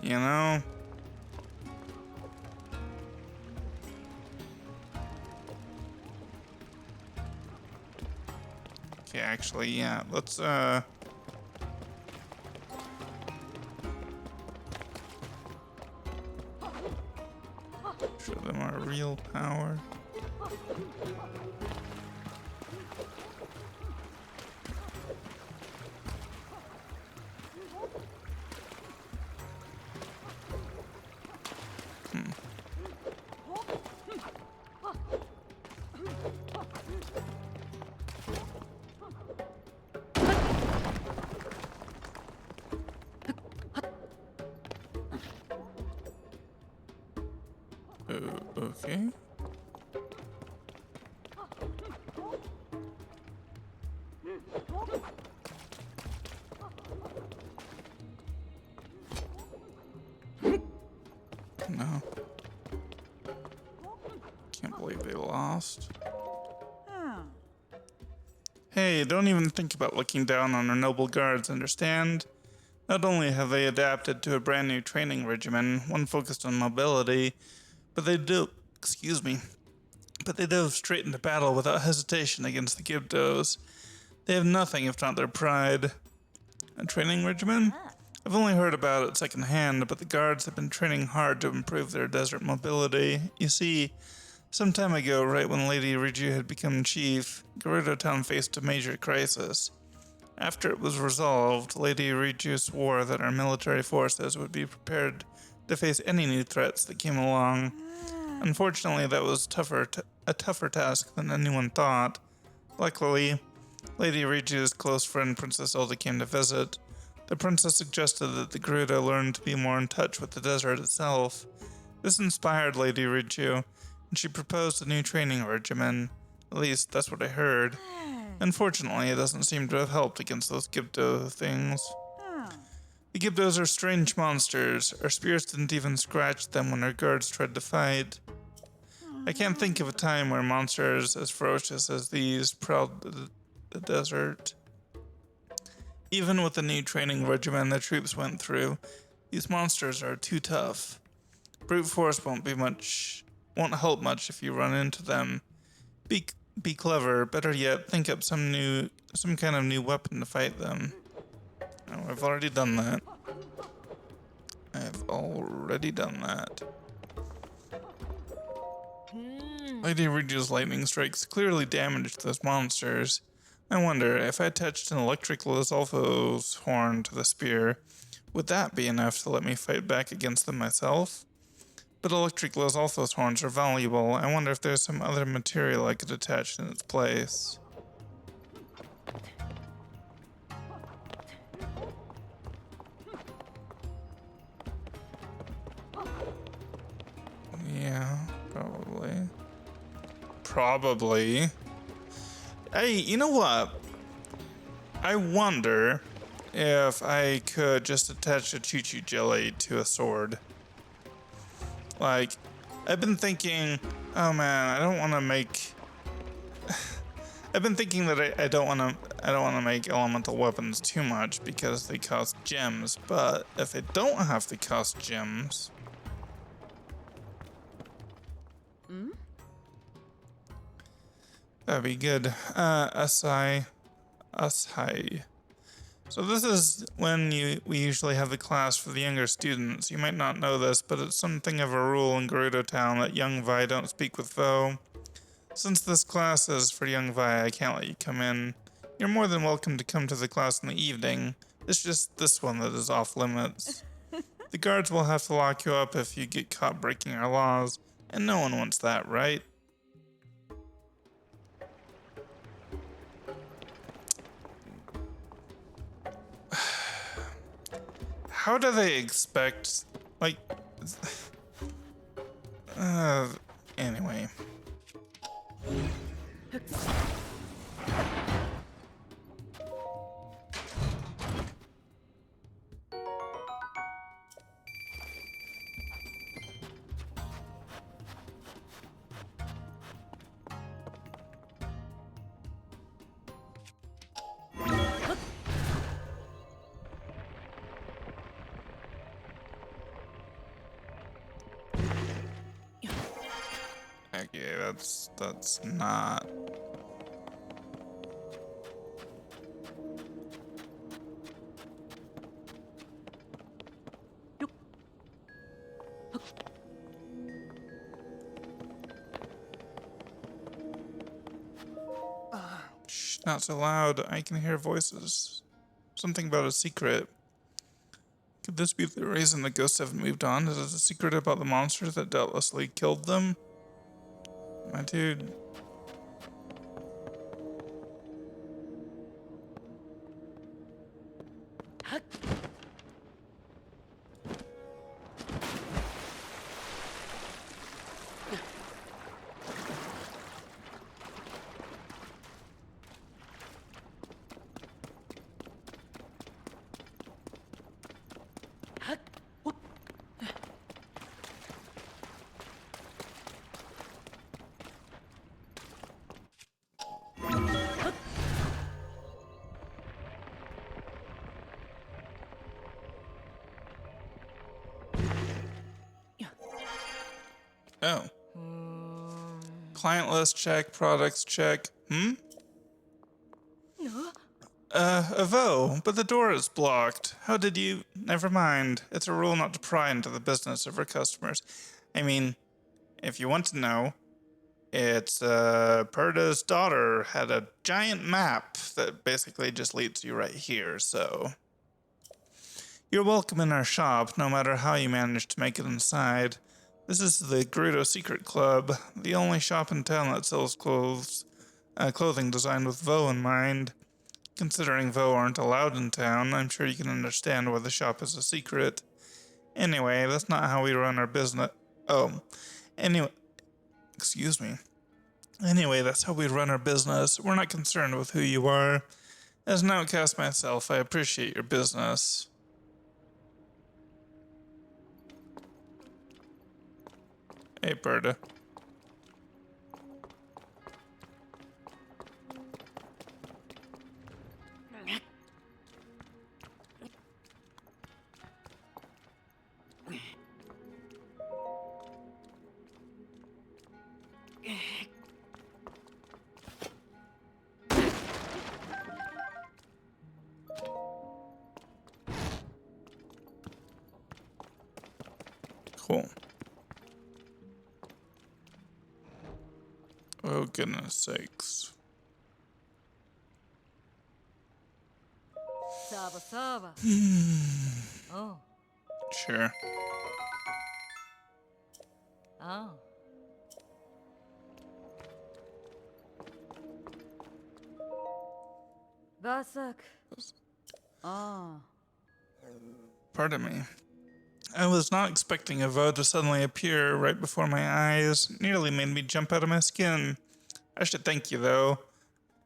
A: you know. Okay, actually, yeah, let's, show them our real power. Okay. No. Can't believe they lost. Hey, don't even think about looking down on our noble guards, understand? Not only have they adapted to a brand new training regimen, one focused on mobility, but they dove straight into battle without hesitation against the Gibdos. They have nothing if not their pride. A training regimen? I've only heard about it secondhand, but the guards have been training hard to improve their desert mobility. You see, some time ago, right when Lady Riju had become chief, Gerudo Town faced a major crisis. After it was resolved, Lady Riju swore that our military forces would be prepared to face any new threats that came along. Unfortunately, that was a tougher task than anyone thought. Luckily, Lady Riju's close friend Princess Hilda came to visit. The princess suggested that the Gerudo learn to be more in touch with the desert itself. This inspired Lady Riju, and she proposed a new training regimen. At least, that's what I heard. Unfortunately, it doesn't seem to have helped against those Gibdo things. The Gibdos are strange monsters. Our spears didn't even scratch them when our guards tried to fight. I can't think of a time where monsters as ferocious as these prowled the desert. Even with the new training regimen the troops went through, these monsters are too tough. Brute force won't help much if you run into them. Be clever, better yet, think up some kind of new weapon to fight them. Oh, I've already done that. Lady Riju's lightning strikes clearly damaged those monsters. I wonder, if I attached an electric Lizolfo's horn to the spear, would that be enough to let me fight back against them myself? But electric Lizolfo's horns are valuable. I wonder if there's some other material I could attach in its place. Yeah, probably. Hey, you know what? I wonder if I could just attach a choo-choo jelly to a sword. Like, I've been thinking, oh man, I don't want to make. I've been thinking that I don't want to make elemental weapons too much because they cost gems. But if they don't have to cost gems, that'd be good. Asai. So this is when we usually have the class for the younger students. You might not know this, but it's something of a rule in Gerudo Town that young Vi don't speak with Vo. Since this class is for young Vi, I can't let you come in. You're more than welcome to come to the class in the evening. It's just this one that is off limits. The guards will have to lock you up if you get caught breaking our laws, and no one wants that, right? How do they expect, like, anyway. Okay, that's not. Shh, not so loud. I can hear voices. Something about a secret. Could this be the reason the ghosts haven't moved on? Is it a secret about the monsters that doubtlessly killed them? My dude. Oh.
B: うーん
A: Client list check, products check. A vo, but the door is blocked. How did you? Never mind. It's a rule not to pry into the business of our customers. I mean, if you want to know, it's Perda's daughter had a giant map that basically just leads you right here, so. You're welcome in our shop, no matter how you manage to make it inside. This is the Gerudo Secret Club, the only shop in town that sells clothing designed with Vo in mind. Considering Vo aren't allowed in town, I'm sure you can understand why the shop is a secret. Anyway, that's not how we run our business. Oh, anyway, excuse me. Anyway, that's how we run our business. We're not concerned with who you are. As an outcast myself, I appreciate your business. Hey, Berta. Cool. Oh, goodness sakes.
B: サーバサーバおう
A: Sure.
B: ああ バーサークああ
A: Pardon me. I was not expecting a Vo to suddenly appear right before my eyes. Nearly made me jump out of my skin. I should thank you, though.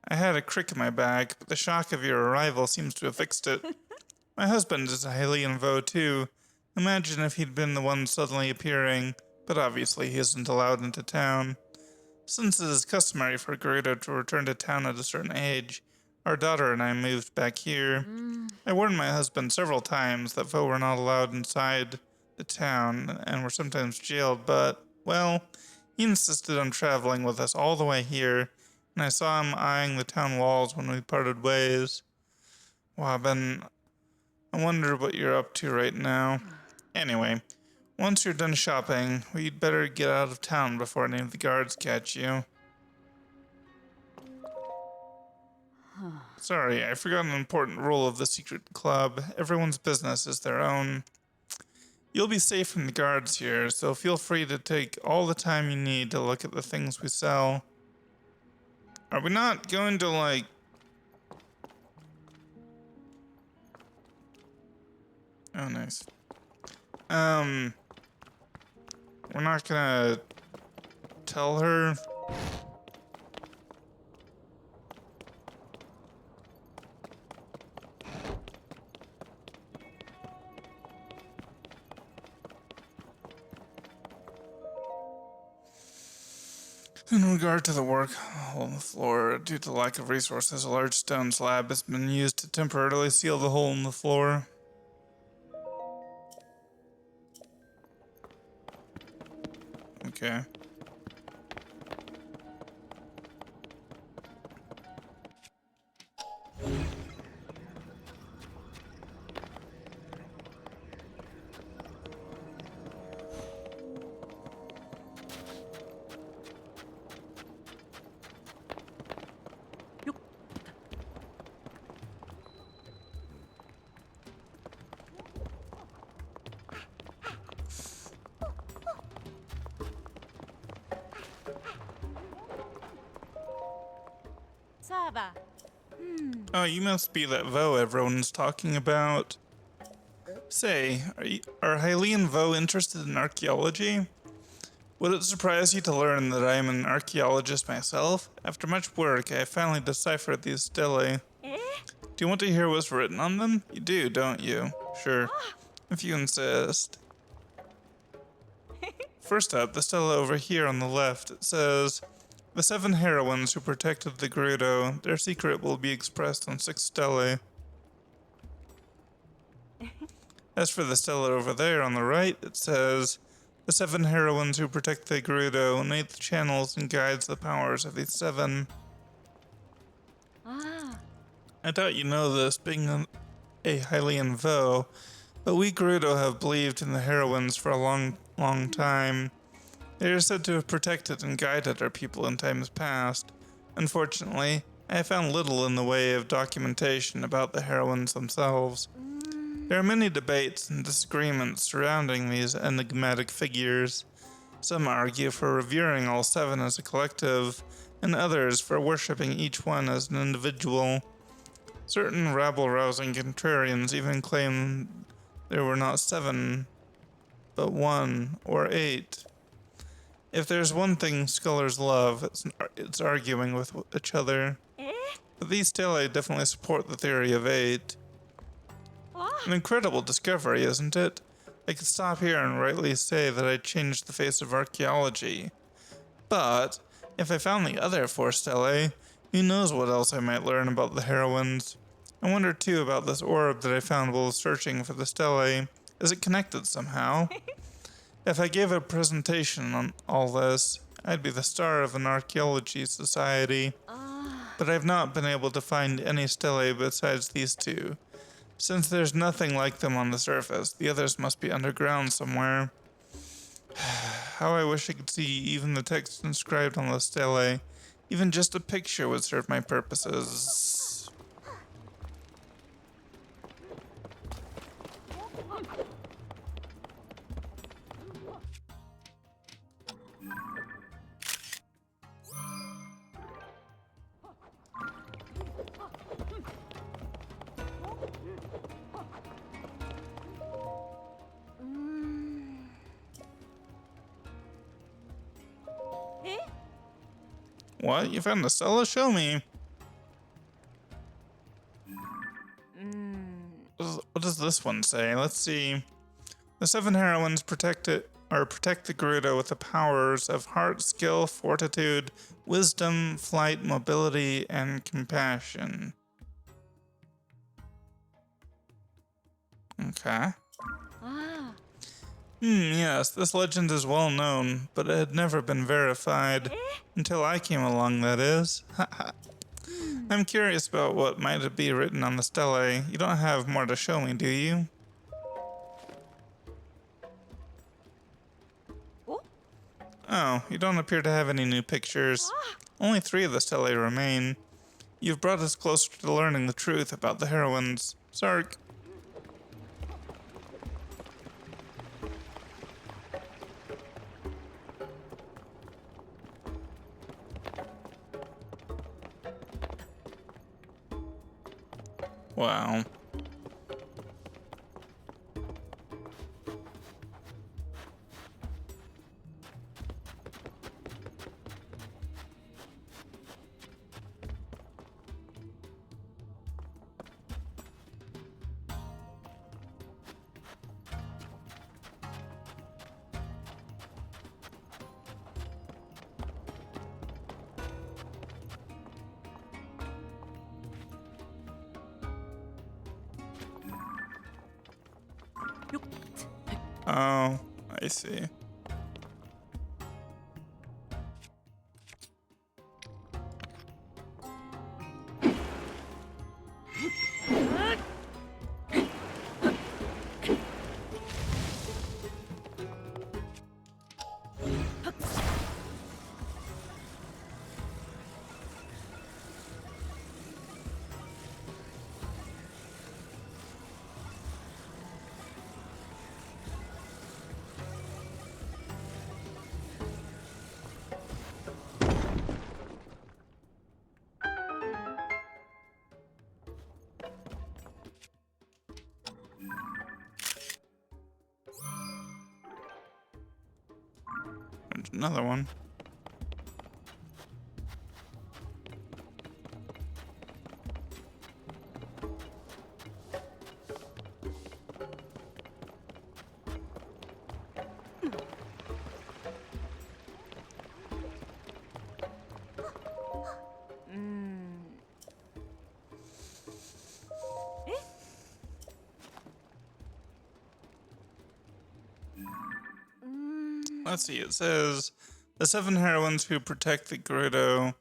A: I had a crick in my back, but the shock of your arrival seems to have fixed it. My husband is a Hylian Vo, too. Imagine if he'd been the one suddenly appearing, but obviously he isn't allowed into town. Since it is customary for Gerudo to return to town at a certain age, our daughter and I moved back here. I warned my husband several times that Vo were not allowed inside the town and were sometimes jailed, but, well, he insisted on traveling with us all the way here, and I saw him eyeing the town walls when we parted ways. Wow, Ben, I wonder what you're up to right now. Anyway, once you're done shopping, we'd better get out of town before any of the guards catch you. Sorry, I forgot an important rule of the secret club. Everyone's business is their own. You'll be safe from the guards here, so feel free to take all the time you need to look at the things we sell. Are we not going to, like... Oh, nice. We're not gonna tell her. In regard to the work hole in the floor, due to lack of resources, a large stone slab has been used to temporarily seal the hole in the floor. Okay.
B: Saba.
A: Oh, you must be that Vo everyone's talking about. Say, are Hylian Vo interested in archaeology? Would it surprise you to learn that I am an archaeologist myself? After much work, I finally deciphered these stelae. Do you want to hear what's written on them? You do, don't you? Sure, if you insist. First up, the stela over here on the left, it says, "The 7 heroines who protected the Gerudo, their secret will be expressed on 6 stelae." As for the stela over there on the right, it says, The 7 heroines who protect the Gerudo, and 8 channels and guides the powers of these 7.
B: Ah.
A: I doubt you know this, being a Hylian foe, but we Gerudo have believed in the heroines for a long time. They are said to have protected and guided our people in times past. Unfortunately, I have found little in the way of documentation about the heroines themselves. There are many debates and disagreements surrounding these enigmatic figures. Some argue for revering all 7 as a collective, and others for worshipping each one as an individual. Certain rabble-rousing contrarians even claim there were not 7, but 1 or 8. If there's one thing scholars love, it's arguing with each other. But these stelae definitely support the theory of 8. An incredible discovery, isn't it? I could stop here and rightly say that I changed the face of archaeology. But if I found the other 4 stelae, who knows what else I might learn about the heroines. I wonder too about this orb that I found while searching for the stelae. Is it connected somehow? If I gave a presentation on all this, I'd be the star of an archaeology society. But I've not been able to find any stelae besides these 2. Since there's nothing like them on the surface, the others must be underground somewhere. How I wish I could see even the text inscribed on the stelae. Even just a picture would serve my purposes. What? You found the stela? Show me. What does this one say? Let's see. The 7 heroines protect the Gerudo with the powers of heart, skill, fortitude, wisdom, flight, mobility, and compassion. Okay. Yes, this legend is well known, but it had never been verified. Until I came along, that is. I'm curious about what might be written on the stelae. You don't have more to show me, do you? Oh, you don't appear to have any new pictures. Only 3 of the stelae remain. You've brought us closer to learning the truth about the heroines. Sark. Wow. Oh, I see. There's another one. let's see, it says the 7 heroines who protect the Gerudo,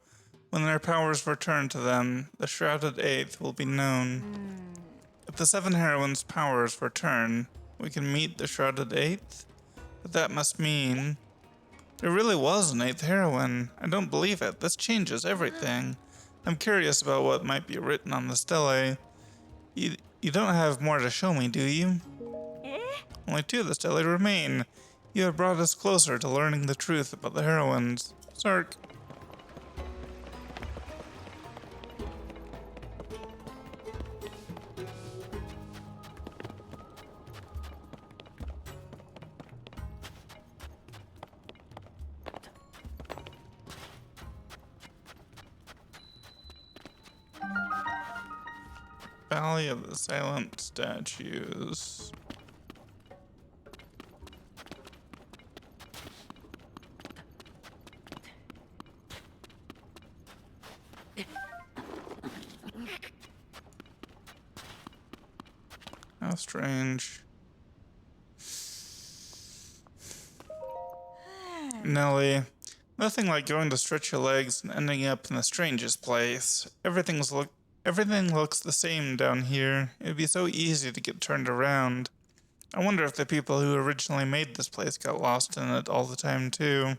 A: when their powers return to them, the Shrouded Eighth will be known. If the 7 heroines' powers return, we can meet the Shrouded Eighth? But that must mean there really was an 8th heroine. I don't believe it. This changes everything. I'm curious about what might be written on the stele. You don't have more to show me, do you? Only 2 of the stele remain. You have brought us closer to learning the truth about the heroines. Sark. Valley of the Silent Statues. How strange. Nelly, nothing like going to stretch your legs and ending up in the strangest place. Everything looks the same down here. It'd be so easy to get turned around. I wonder if the people who originally made this place got lost in it all the time too.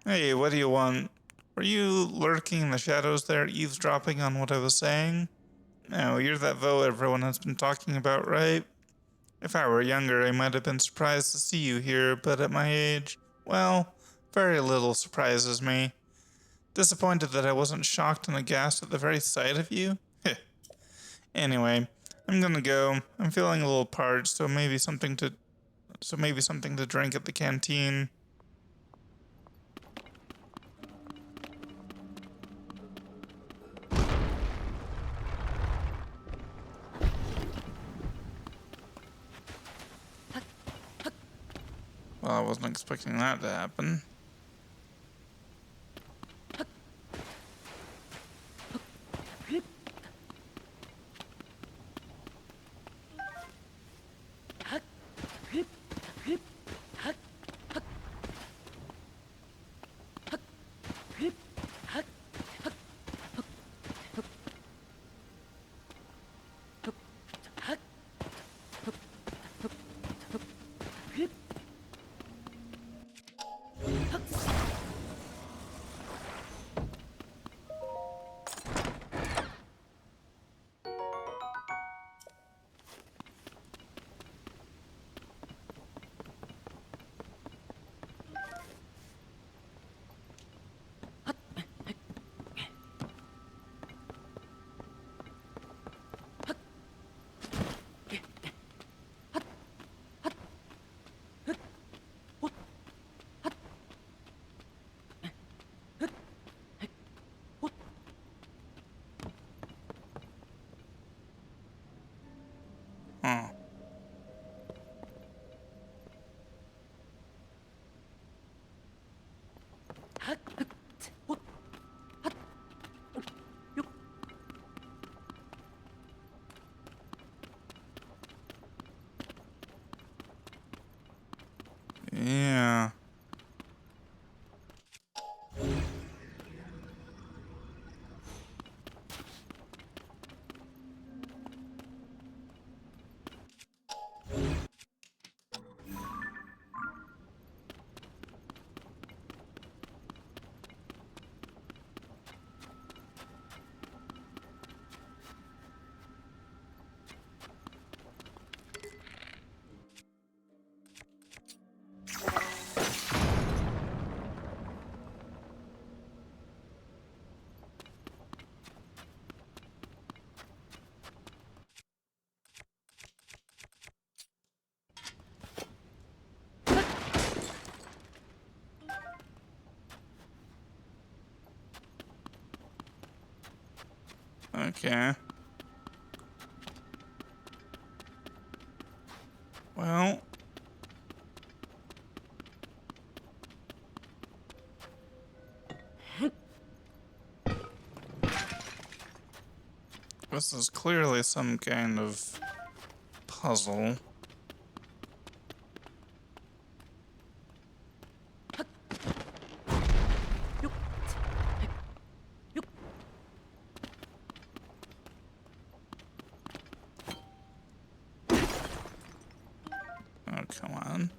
A: Hey, what do you want? Were you lurking in the shadows there, eavesdropping on what I was saying? No, you're that Vo everyone has been talking about, right? If I were younger, I might have been surprised to see you here, but at my age, well, very little surprises me. Disappointed that I wasn't shocked and aghast at the very sight of you? Anyway, I'm gonna go. I'm feeling a little parched, so maybe something to drink at the canteen. Well, I wasn't expecting that to happen. Huh. Yeah. Okay. Well. This is clearly some kind of puzzle. come on.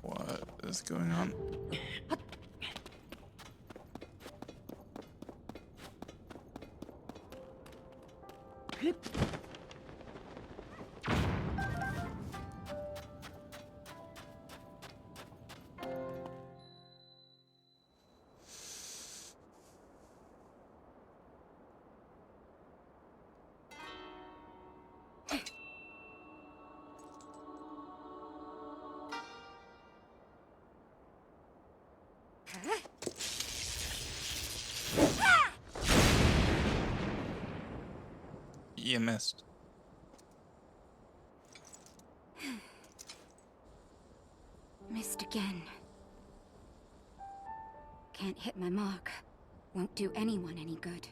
A: What is going on? You missed.
C: Missed again. Can't hit my mark. Won't do anyone any good.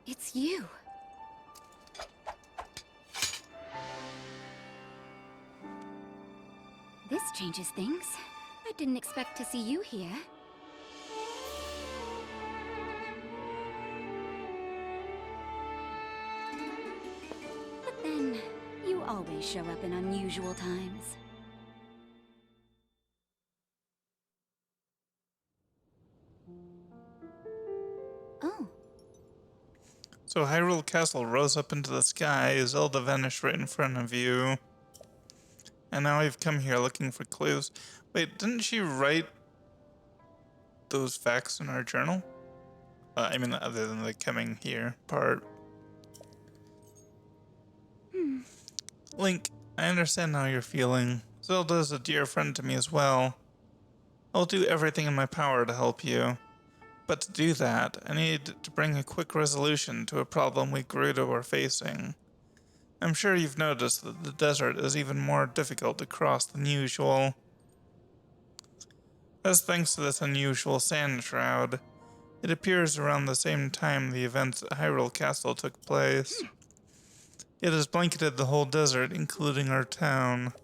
C: It's you. This changes things. I didn't expect to see you here. But then, you always show up in unusual times. Oh.
A: So Hyrule Castle rose up into the sky, Zelda vanished right in front of you. And now I've come here looking for clues. Wait, didn't she write those facts in our journal? I mean, other than the coming here part. Link, I understand how you're feeling. Zelda is a dear friend to me as well. I'll do everything in my power to help you. But to do that, I need to bring a quick resolution to a problem we Gerudo are facing. I'm sure you've noticed that the desert is even more difficult to cross than usual. That's thanks to this unusual sand shroud. It appears around the same time the events at Hyrule Castle took place. It has blanketed the whole desert, including our town.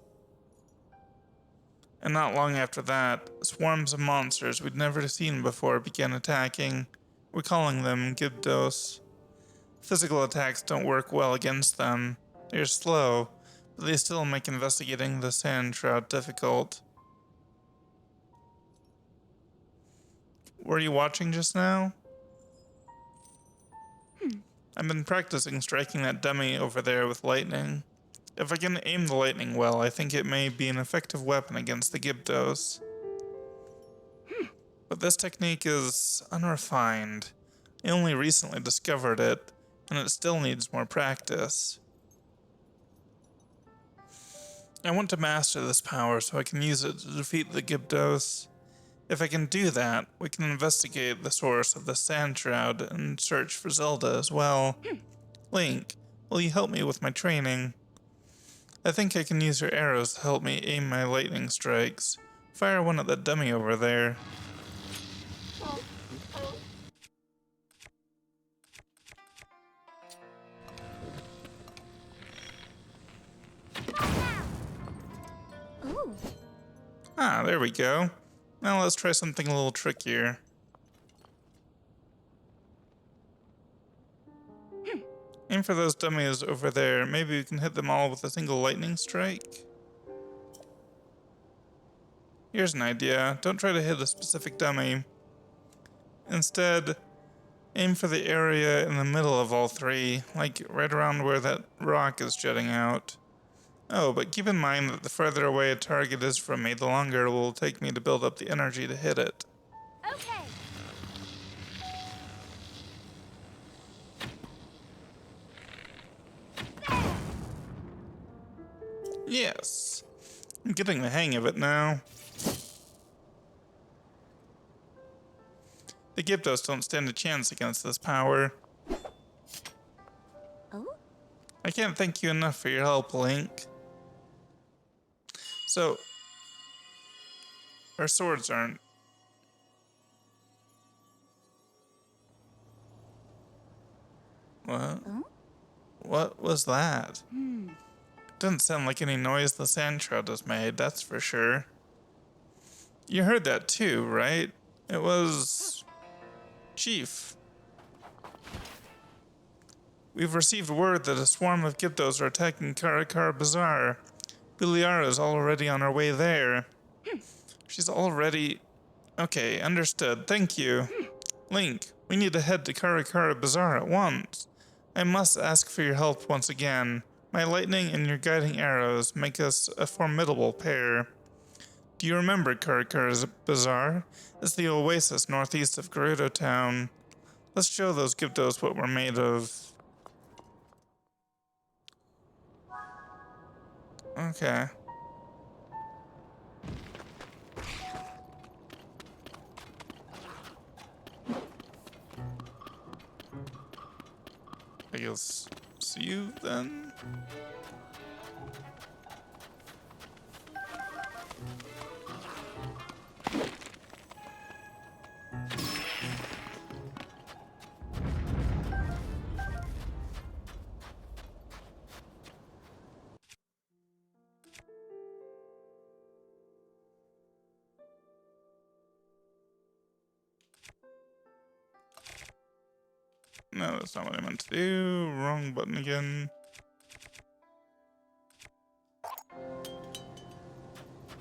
A: And not long after that, swarms of monsters we'd never seen before began attacking. We're calling them Gibdos. Physical attacks don't work well against them. They're slow, but they still make investigating the sand shroud difficult. Were you watching just now? I've been practicing striking that dummy over there with lightning. If I can aim the lightning well, I think it may be an effective weapon against the Gibdos. But this technique is unrefined. I only recently discovered it, and it still needs more practice. I want to master this power so I can use it to defeat the Gibdos. If I can do that, we can investigate the source of the sand shroud and search for Zelda as well. Link, will you help me with my training? I think I can use your arrows to help me aim my lightning strikes. Fire one at that dummy over there. Ah, there we go. Now let's try something a little trickier. Aim for those dummies over there. Maybe we can hit them all with a single lightning strike. Here's an idea. Don't try to hit a specific dummy. Instead, aim for the area in the middle of all three, like right around where that rock is jutting out. Oh, but keep in mind that the further away a target is from me, the longer it will take me to build up the energy to hit it.
C: Okay.
A: Yes. I'm getting the hang of it now. The Gyptos don't stand a chance against this power.
C: Oh?
A: I can't thank you enough for your help, Link. So, our swords aren't. What?
C: Huh?
A: What was that? Doesn't sound like any noise the sand trout has made, that's for sure. You heard that too, right? It was... Chief. We've received word that a swarm of Gyptos are attacking Karakara Bazaar. Biliara is already on her way there. She's already... Okay, understood. Thank you. Link, we need to head to Karakara Bazaar at once. I must ask for your help once again. My lightning and your guiding arrows make us a formidable pair. Do you remember Karakara Bazaar? It's the oasis northeast of Gerudo Town. Let's show those Gyptos what we're made of. Okay. I guess see you then? No, that's not what I meant to do. Wrong button again.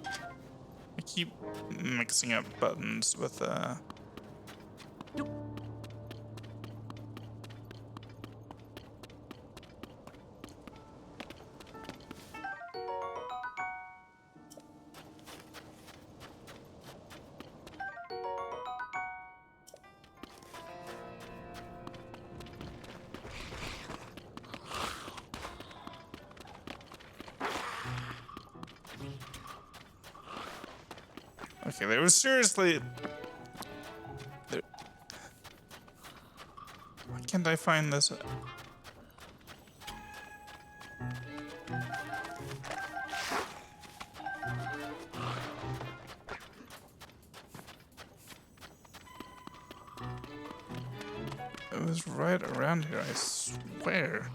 A: I keep mixing up buttons with Okay, there was seriously... Why can't I find this? It was right around here, I swear.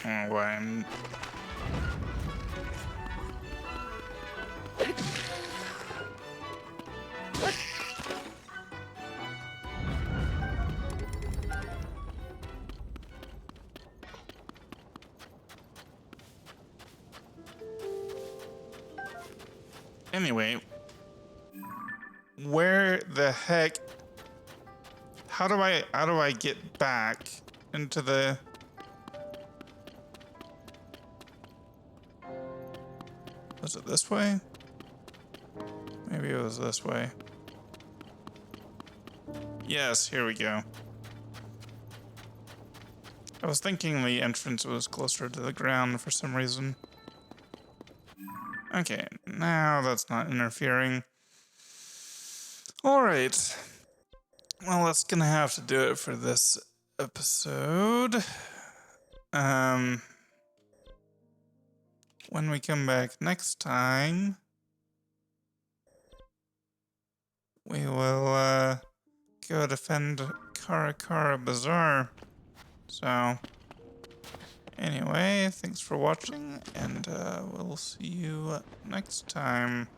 A: Oh, why I'm... Anyway, where the heck? How do I get back into the? Was it this way? Maybe it was this way. Yes, here we go. I was thinking the entrance was closer to the ground for some reason. Okay, now that's not interfering. Alright. Well, that's gonna have to do it for this episode. When we come back next time, we will, go defend Karakara Bazaar. So, anyway, thanks for watching, and we'll see you next time.